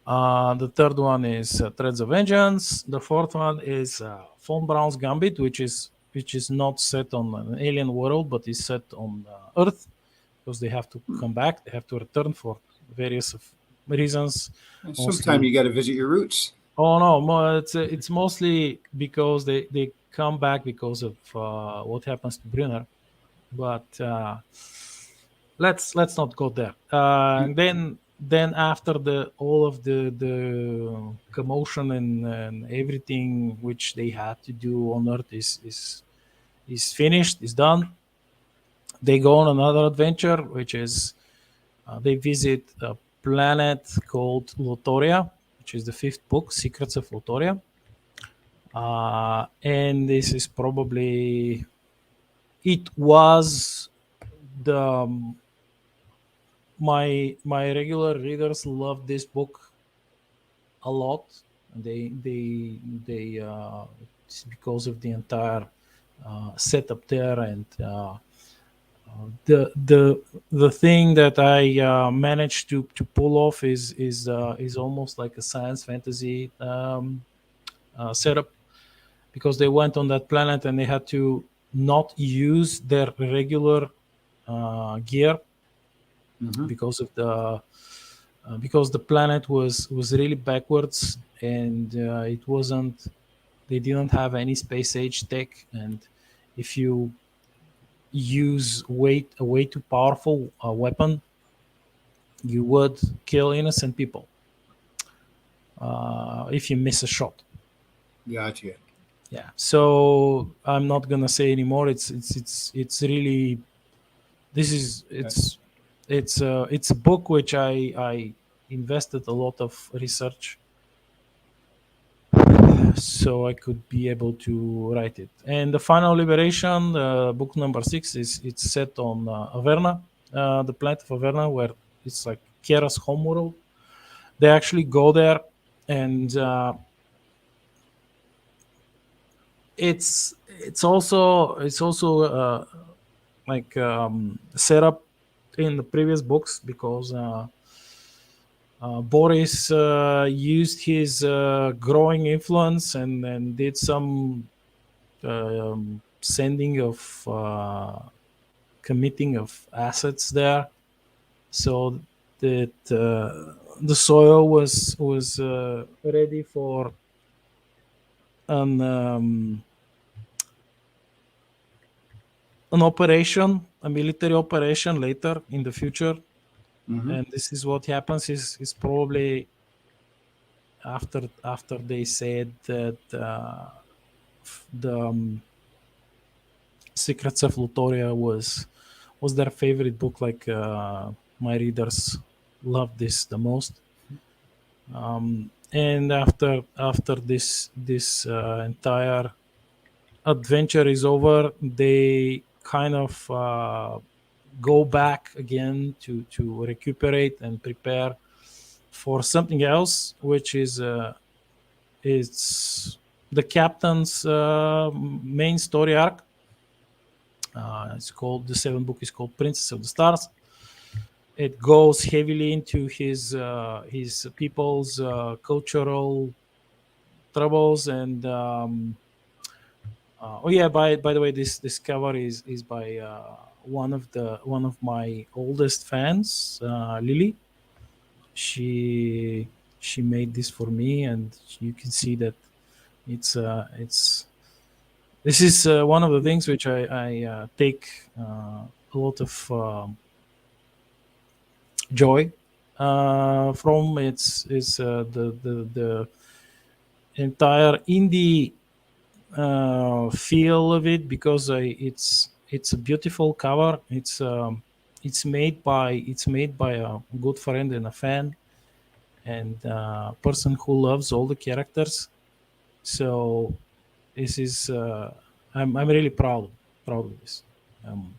The third one is Threads of Vengeance. The fourth one is Von Braun's Gambit, which is not set on an alien world, but is set on Earth, because they have to come back. They have to return for various reasons. Sometime Mostly, you got to visit your roots. oh no, it's mostly because they come back because of what happens to Brunner. But let's not go there. And then after the all of the commotion and everything which they had to do on Earth is finished, is done. They go on another adventure, which is they visit a planet called Lotoria, which is the fifth book, Secrets of Lotoria. And this is probably it was the my regular readers love this book a lot. They it's because of the entire setup there, and the thing that I managed to pull off is almost like a science fantasy setup, because they went on that planet and they had to not use their regular gear Mhm. because of because the planet was really backwards, and it wasn't they didn't have any space age tech. And if you use a way too powerful weapon, you would kill innocent people if you miss a shot. Gotcha. Yeah, so I'm not gonna say anymore. It's really this is it's a book which I invested a lot of research so I could be able to write it. And the final liberation, book number 6, is it's set on Averna, the planet of Averna, where it's like Kiera's homeworld. They actually go there, and it's also like set up in the previous books, because Boris used his growing influence and did some sending of committing of assets there, so that the soil was ready for an an operation, a military operation later in the future. Mhm. And this is what happens is probably after they said that the Secrets of Lutoria was their favorite book. Like my readers loved this the most. And after this entire adventure is over, they kind of go back again to recuperate and prepare for something else, which is it's the captain's main story arc. It's called, the seventh book is called Princess of the Stars. It goes heavily into his people's cultural troubles, and oh yeah, by the way, this cover is by one of my oldest fans, Lily. She she made this for me, and you can see that it's this is one of the things which I take a lot of joy from. It's the entire indie feel of it, because it's a beautiful cover. It's made by a good friend and a fan, and a person who loves all the characters. So this is I'm really proud of this. Um,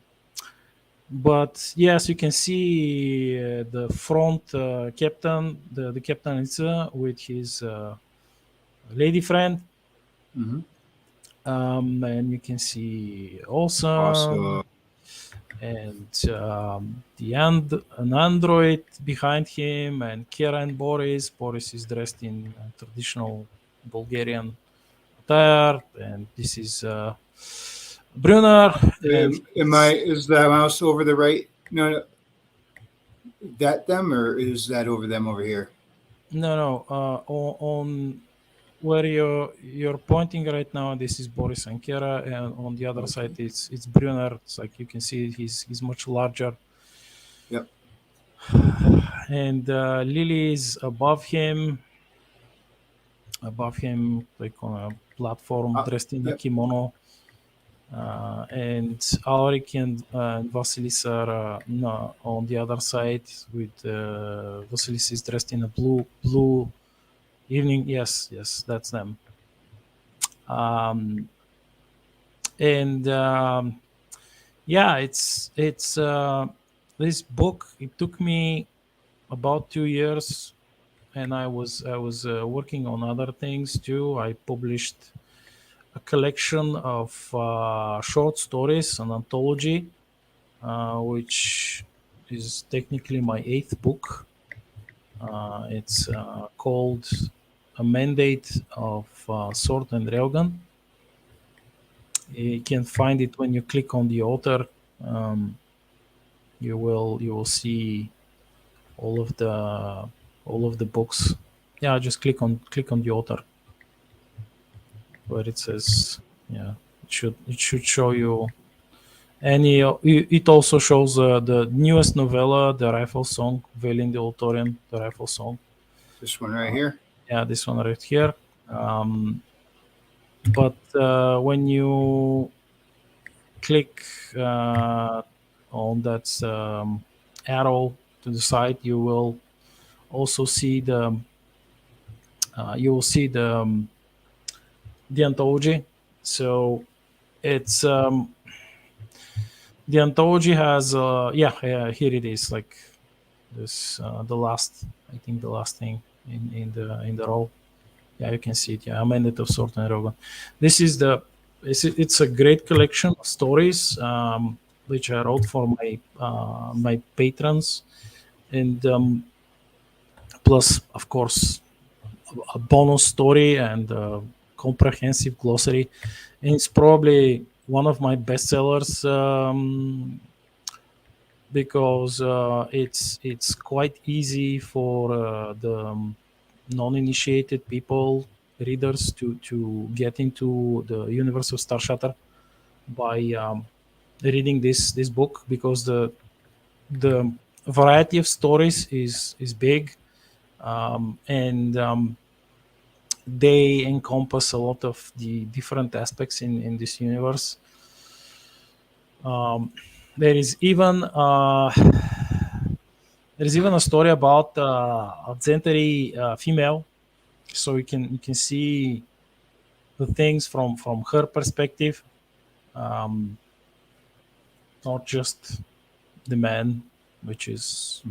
but yes, you can see the front captain, the captain is with his lady friend, Hmm. and you can see Awesome Also, and an android behind him, and Kira and Boris. Boris is dressed in traditional Bulgarian attire, and this is Brunner. And is the mouse over the right? No, no, that them, or is that over them over here? no, on where you're pointing right now, this is Boris and Kira, and on the other Okay. side it's Brunner. It's like you can see he's much larger, Yep. and Lily is above him, like on a platform, dressed in a Yep. kimono. And Alaric and Vasilis are no, on the other side, with Vasilis is dressed in a blue evening. Yes, that's them. Um, and yeah, it's this book. It took me about 2 years, and I was working on other things too. I published a collection of short stories, an anthology, which is technically my eighth book. It's called A Mandate of Sword and Railgun. You can find it when you click on the author. Um, you will see all of the books. Yeah, just click on the author where it says, yeah, it should show you. And it also shows the newest novella, The Rifle Song, Veiling the Auditorium, The Rifle Song. This one right here. Yeah, this one right here. Um, but when you click on that arrow to the side, also see the you will see the anthology. So it's the anthology has here it is, like this the last, I think the last thing in the row. Yeah, you can see it. Yeah, Amended of Sword and Rogan. This is it's a great collection of stories, which I wrote for my patrons, and plus, of course, a bonus story and a comprehensive glossary. And it's probably one of my bestsellers, because it's quite easy for the non-initiated people, readers, to get into the universe of Starshatter by reading this book, because the variety of stories is big, and they encompass a lot of the different aspects in this universe. Um, there is even a story about a Zentari female, so you can see the things from her perspective. Um, not just the man, which is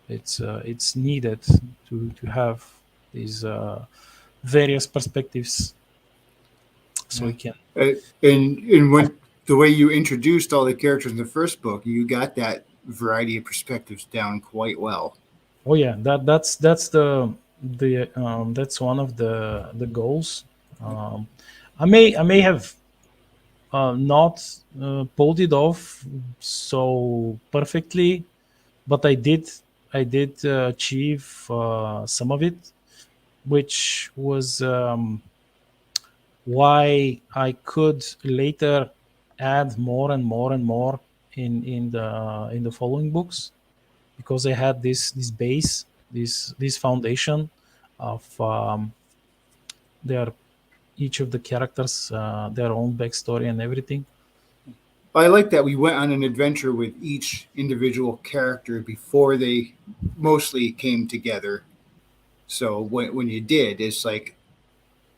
it's needed to have these various perspectives, so Yeah. we can. And when the way you introduced all the characters in the first book, you got that variety of perspectives down quite well. Oh yeah, that's the that's one of the goals. Um, I may have not pulled it off so perfectly, but I did achieve some of it, which was why I could later add more and more and more in the following books, because I had this base, this foundation of their each of the characters, their own backstory and everything. I like that we went on an adventure with each individual character before they mostly came together. So when you did, it's like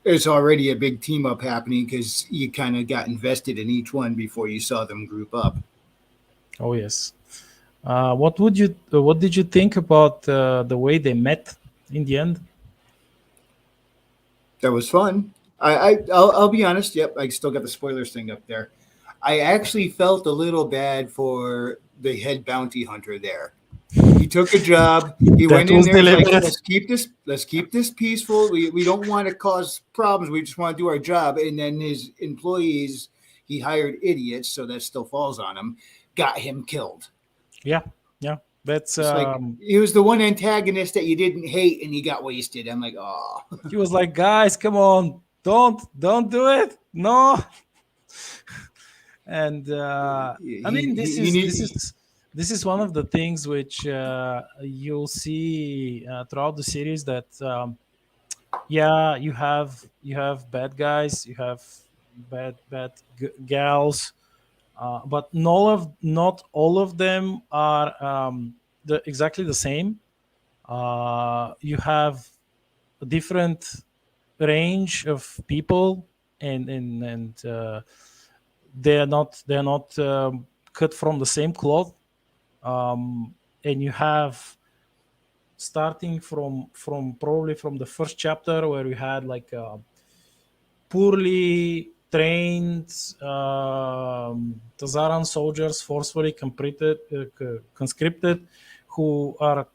it's already a big team up happening because you kind of got invested in each one before you saw them group up. Oh yes. What did you think about the way they met in the end? That was fun. I'll be honest. Yep, I still got the spoilers thing up there. I actually felt a little bad for the head bounty hunter there. He took a job. He That went in was there. It's like deliberate. let's keep this peaceful. We don't want to cause problems. We just want to do our job. And then his employees, he hired idiots, so that still falls on him. Got him killed. Yeah, yeah. That's It's like he was the one antagonist that you didn't hate, and he got wasted. I'm like, oh, he was like, guys, come on, don't do it, no. And I mean, this he is this need. is this is one of the things which you'll see throughout the series, that yeah, you have bad guys, you have bad gals, but not all of them are exactly the same. You have a different range of people, and they're not cut from the same cloth. And you have, starting from probably from the first chapter, where you had like poorly trained Tazaran soldiers, forcefully conscripted, who are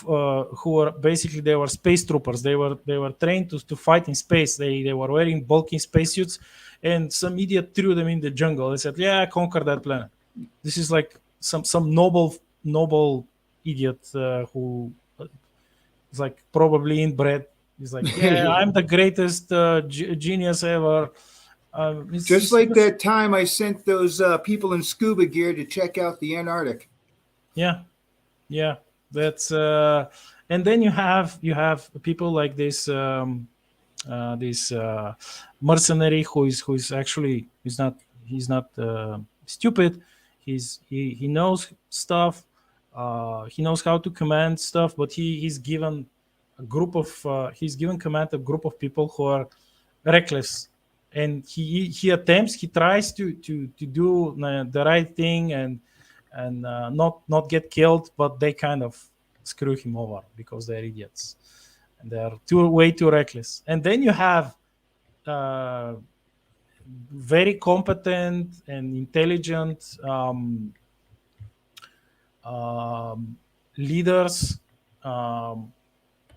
who were basically, they were space troopers. They were trained to fight in space. They were wearing bulky spacesuits, and some idiot threw them in the jungle. They said, "Yeah, conquer that planet." This is like some noble idiot who is like probably inbred. He's like, "Yeah, I'm the greatest genius ever." Just like that time I sent those people in scuba gear to check out the Antarctic. Yeah, yeah. That's and then you have people like this mercenary who is actually, he's not stupid. He knows stuff. He knows how to command stuff, but he's given command a group of people who are reckless, and he tries to do the right thing, and not get killed, but they kind of screw him over because they're idiots, and they're way too reckless. And then you have uh, very competent and intelligent um, leaders, um,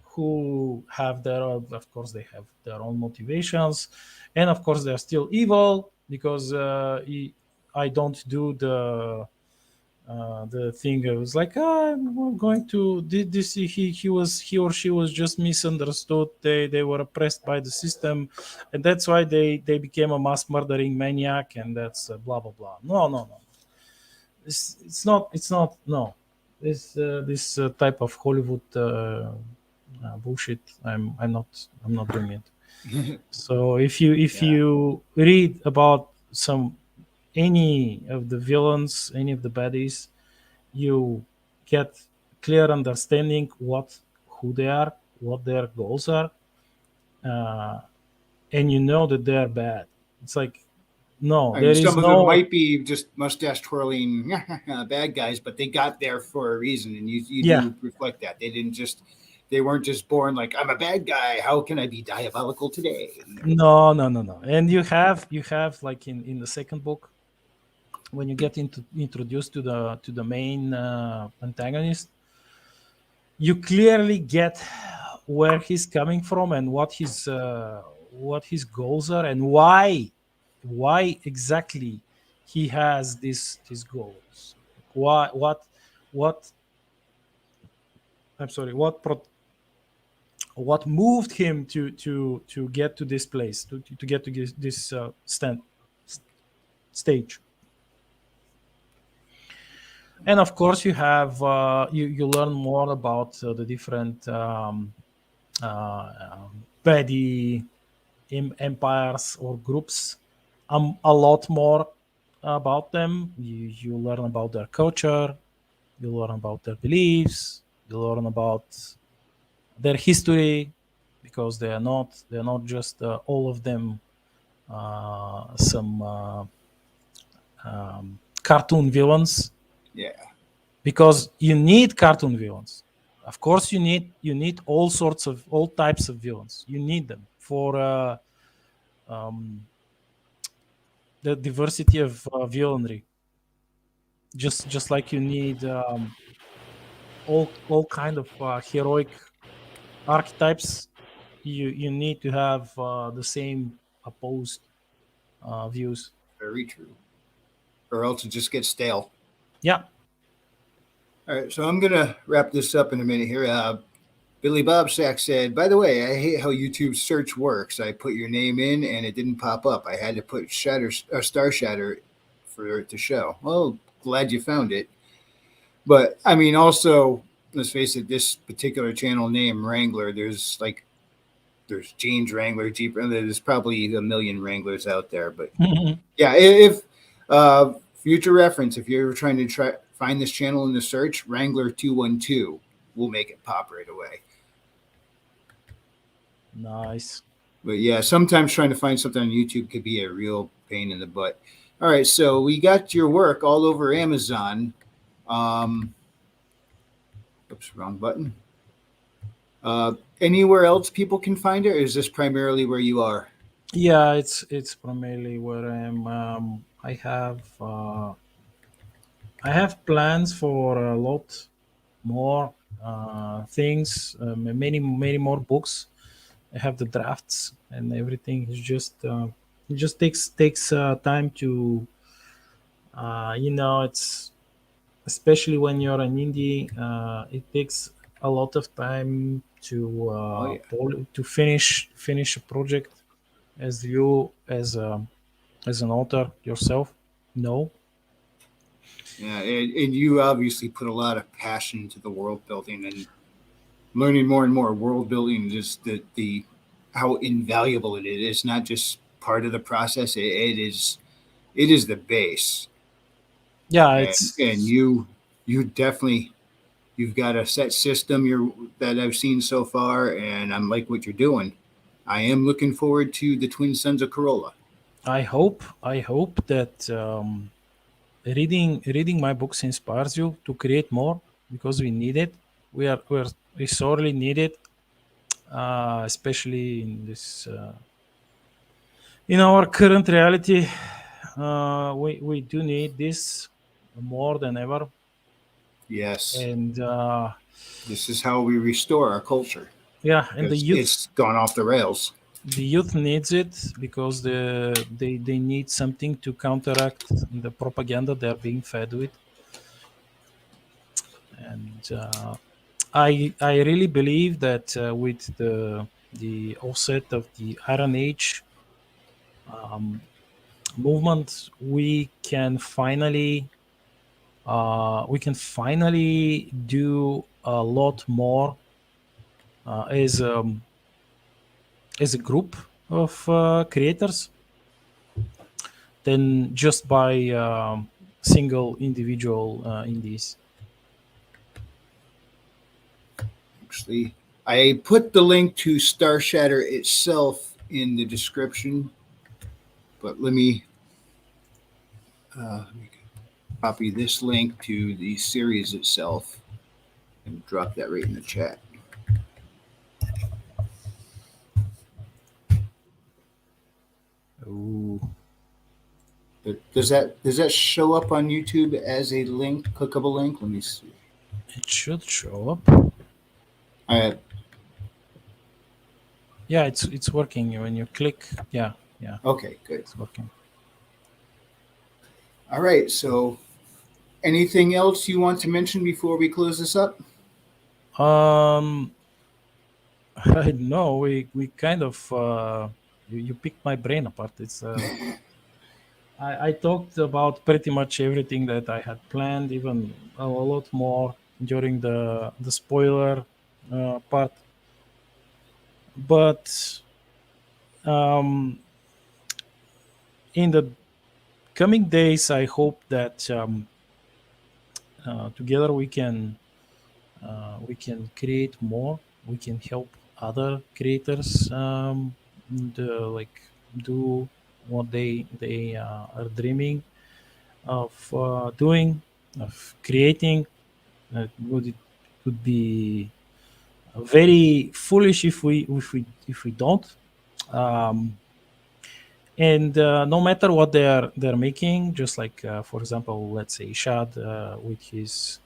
who have of course, they have their own motivations, and of course they're still evil, because I don't do the thing. I was like, oh, I'm going to this. He or she was just misunderstood. They were oppressed by the system, and that's why they became a mass murdering maniac, and that's blah blah blah. No, no, no. It's not. No, this type of Hollywood bullshit. I'm not doing it. So if Yeah. you read about any of the villains, any of the baddies, you get clear understanding who they are, what their goals are, uh, and you know that they're bad. It's like No, I mean, there is some of them no. might be just mustache twirling bad guys, but they got there for a reason, and you Yeah, do reflect that they weren't just born like I'm a bad guy. How can I be diabolical today? no, no, no, no. And you have like in the second book, when you get into introduced to the main antagonist, you clearly get where he's coming from and what his goals are, and why exactly he has these goals. Like what I'm sorry, what moved him to get to this place, to get to this stage. And of course you have you learn more about the different petty empires or groups, a lot more about them. You learn about their culture, you learn about their beliefs, you learn about their history, because they're not just all of them some cartoon villains, Yeah, because you need cartoon villains. Of course, you need all types of villains. You need them for um, the diversity of villainry. Just like you need all kind of heroic archetypes, you need to have the same opposed views. very true. Or else it just gets stale. Yeah. All right, so I'm gonna wrap this up in a minute here. Billy Bob Sack said, "By the way, I hate how YouTube search works. I put your name in and it didn't pop up. I had to put Star Shatter for it to show." Well, glad you found it. But I mean, also, let's face it, this particular channel name Wrangler, there's James Wrangler, Jeep Wrangler. There's probably a million Wranglers out there. But yeah, if future reference, if you're trying to find this channel in the search, Wrangler 212 will make it pop right away. Nice. But yeah, sometimes trying to find something on YouTube could be a real pain in the butt. All right, so we got your work all over Amazon. Oops, wrong button. Anywhere else people can find it, or is this primarily where you are? Yeah, it's primarily where I am. I have plans for a lot more things, many more books. I have the drafts and everything. It just takes time to it's especially when you're an indie. It takes a lot of time Oh yeah, to finish a project, as you as an author yourself know. yeah, and you obviously put a lot of passion into the world building and learning more and more world building. Just the how invaluable it is. It's not just part of the process. It is the base, Yeah, and it's you definitely you've got a set system that I've seen so far, and I'm like what you're doing. I am looking forward to the Twin Sons of Corolla. I hope that reading my books inspires you to create more, because we need it. We sorely need it, especially in our current reality. We do need this more than ever. Yes, And this is how we restore our culture yeah, and because it's gone off the rails. the youth needs it, because they need something to counteract the propaganda they're being fed with. And I really believe that with the offset of the Iron Age um, movement, we can finally do a lot more as a group of creators, than just by single individual indies. Actually, I put the link to Starshatter itself in the description, but let me Let me copy this link to the series itself and drop that right in the chat. Ooh. Does that show up on YouTube as a link, clickable link? Let me see. It should show up. I Yeah, it's working. When you click, yeah, Okay, good. it's working. All right. So, anything else you want to mention before we close this up? Um, I know we kind of you picked my brain apart. It's I talked about pretty much everything that I had planned, even a lot more during the spoiler part. But um, in the coming days, I hope that together we can create more. We can help other creators like do what they are dreaming of doing, of creating. It would be very foolish if we don't. Um, and no matter what they're making, just like for example, let's say Shad with his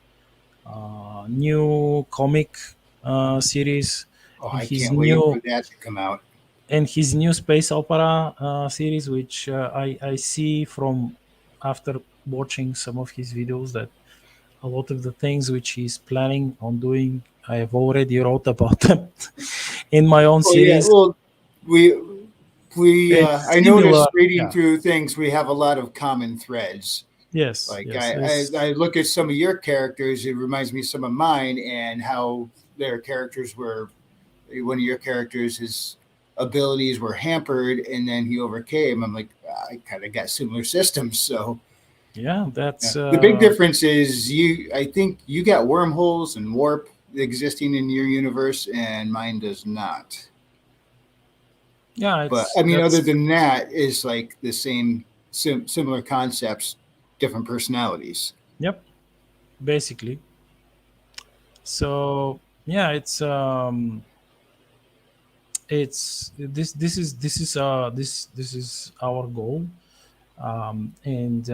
new comic series Oh, and I his can't wait for new that to come out. space opera series, which I see from after watching some of his videos that a lot of the things which he's planning on doing, I have already wrote about them in my own Oh yeah. series. Well, we It's I similar, noticed reading yeah. through things we have a lot of common threads. Yes, Like yes. I look at some of your characters, it reminds me of some of mine and how their characters were. One of your characters, his abilities were hampered, and then he overcame. I'm like, I kind of got similar systems. So Yeah, yeah. that's The big difference is you. I think you got wormholes and warp existing in your universe, and mine does not. yeah, But it's I mean, other that's than that, is like the same similar concepts, different personalities. yep, basically. So yeah, it's this is our goal, and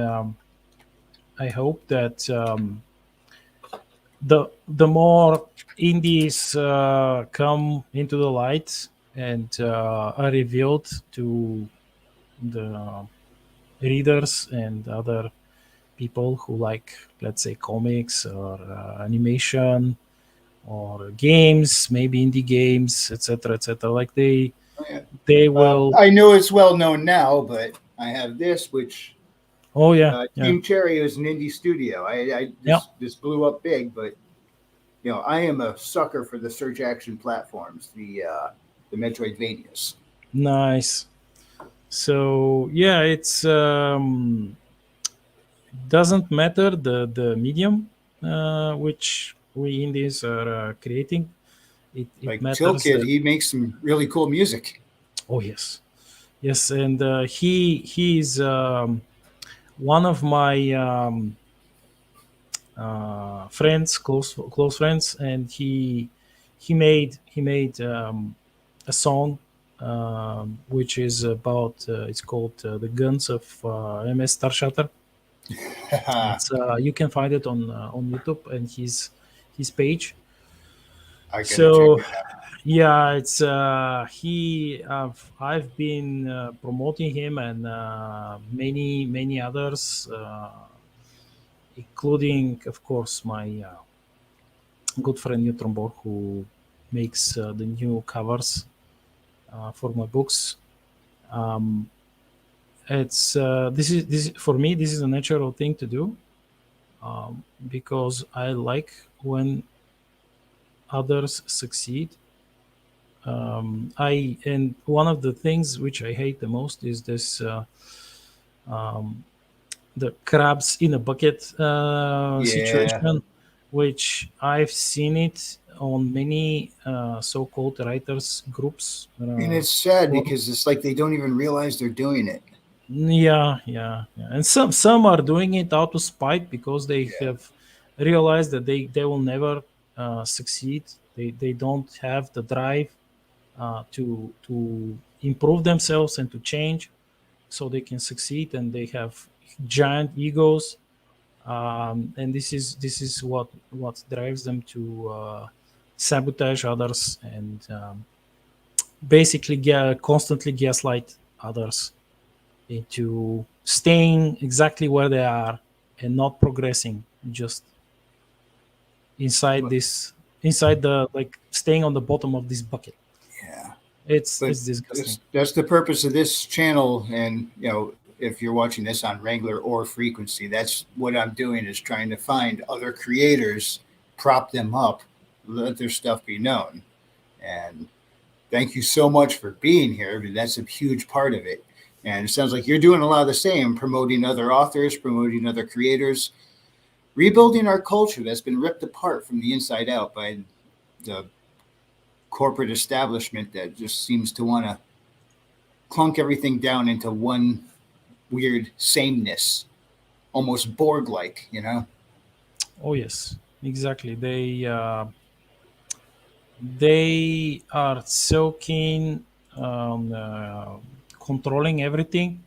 I hope that the more indies come into the light and are revealed to the readers and other people who like, let's say, comics or animation or games, maybe indie games, etc., etc. Like Oh, yeah. they will. I know it's well known now, but I have this, which Oh yeah, yeah, Team Cherry is an indie studio. I yeah. this blew up big, but I am a sucker for the search action platforms, the Metroidvanias. Nice. So yeah, it's doesn't matter the medium which we indies are creating. It Like Till matters Kid, that. he makes some really cool music. Oh yes, yes, and he is one of my friends, close friends, and he made a song which is about it's called the Guns of MS Starshatter. I It's you can find it on YouTube and his page. gotta check So it out. yeah, it's I've been promoting him and many others, including of course my good friend Neutron Borg, who makes the new covers for my books. Um, it's this is for me. This is a natural thing to do because I like when others succeed. I and one of the things which I hate the most is this um, the crabs in a bucket Yeah, situation, which I've seen it on many so-called writers groups. and it's sad Forum. because it's like they don't even realize they're doing it. Yeah, yeah, yeah. And some are doing it out of spite because they Yeah. have realized that they will never succeed. They don't have the drive to improve themselves and to change, so they can succeed. And they have giant egos, and this is what drives them to sabotage others and basically constantly gaslight others into staying exactly where they are and not progressing, just inside But this, inside the, like, staying on the bottom of this bucket. yeah. But It's disgusting. that's the purpose of this channel. And if you're watching this on Wrangler or Frequency, that's what I'm doing, is trying to find other creators, prop them up, let their stuff be known. And thank you so much for being here. That's a huge part of it. And it sounds like you're doing a lot of the same, promoting other authors, promoting other creators, rebuilding our culture that's been ripped apart from the inside out by the corporate establishment that just seems to want to clunk everything down into one weird sameness, almost Borg like. Oh yes, exactly. They are so keen on controlling everything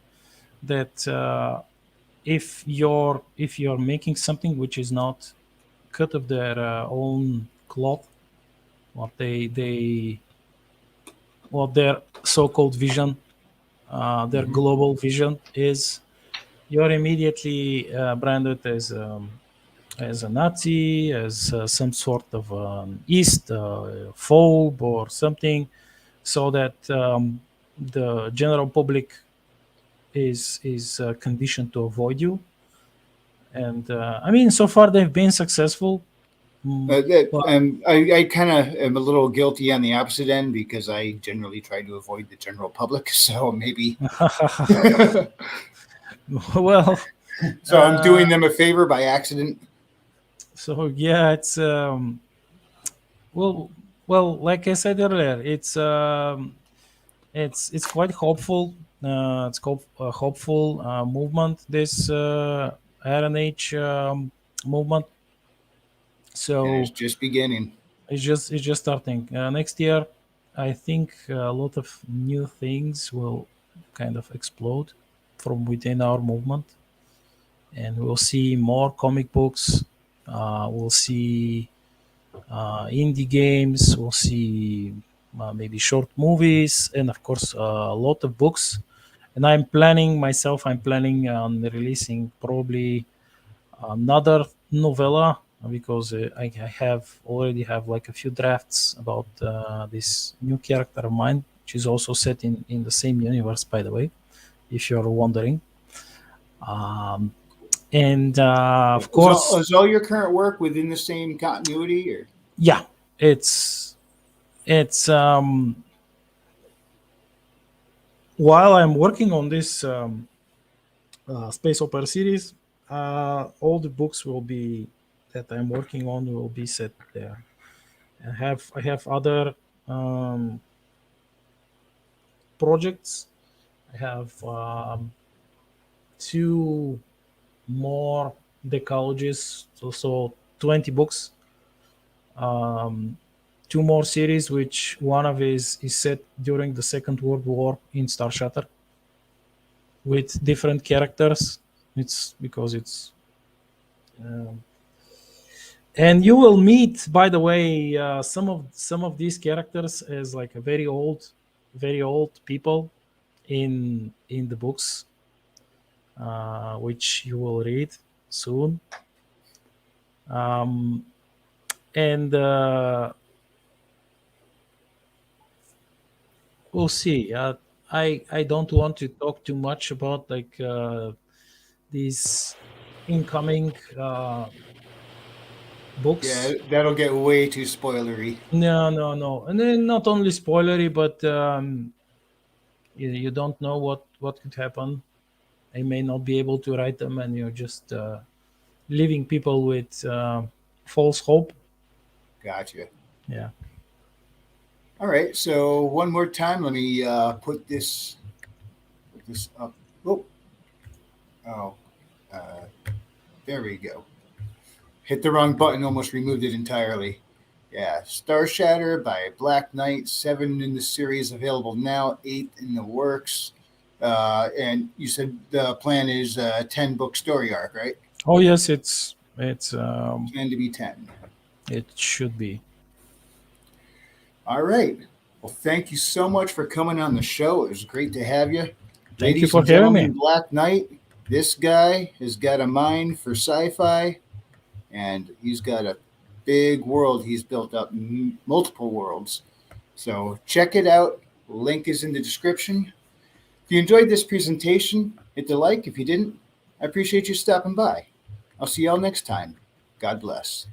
that if you're making something which is not cut of their own cloth, what what their so-called vision, their Mm-hmm. global vision is, you're immediately branded as a Nazi, as some sort of East phobe or something, so that the general public is conditioned to avoid you. And I mean, so far they've been successful, but I kind of am a little guilty on the opposite end because I generally try to avoid the general public. So maybe, well, so I'm uh, doing them a favor by accident. so yeah, it's well, like I said earlier, it's quite hopeful. It's called a hopeful movement. This Iron Age movement. And it's So just beginning. it's just starting. Next year, I think a lot of new things will kind of explode from within our movement, and we'll see more comic books. We'll see indie games. We'll see maybe short movies, and of course a lot of books. And I'm planning on releasing probably another novella, because I have already have like a few drafts about this new character of mine, which is also set in the same universe, by the way, if you're wondering. Um, and of course, Is all your current work within the same continuity, or? yeah, it's it's while I'm working on this space opera series, all the books will be that I'm working on will be set there. I have other um, projects. I have two more decalogies, so 20 books. Um, two more series, which one of is set during the Second World War in Starshatter with different characters. It's because it's um, and you will meet, by the way, some of these characters as like a very old people in the books, which you will read soon. Um, and we'll see. I don't want to talk too much about like these incoming Yeah, books. that'll get way too spoilery. No, no, no, and then not only spoilery, but you don't know what could happen. I may not be able to write them, and you're just leaving people with false hope. Gotcha. Yeah. All right. So one more time, let me put this up. Oh, oh, uh, there we go. Hit the wrong button, almost removed it entirely. Yeah, Starshatter by Black Knight, 7 in the series available now, 8 in the works. And you said the plan is a 10-book story arc, right? Oh yes, Plan to be 10. it should be. All right. Well, thank you so much for coming on the show. It was great to have you. Thank you Ladies for and hearing me. gentlemen, Black Knight, this guy has got a mind for sci-fi, and he's got a big world he's built up, multiple worlds. So check it out. Link is in the description. If you enjoyed this presentation, hit the like. If you didn't, I appreciate you stopping by. I'll see y'all next time. God bless.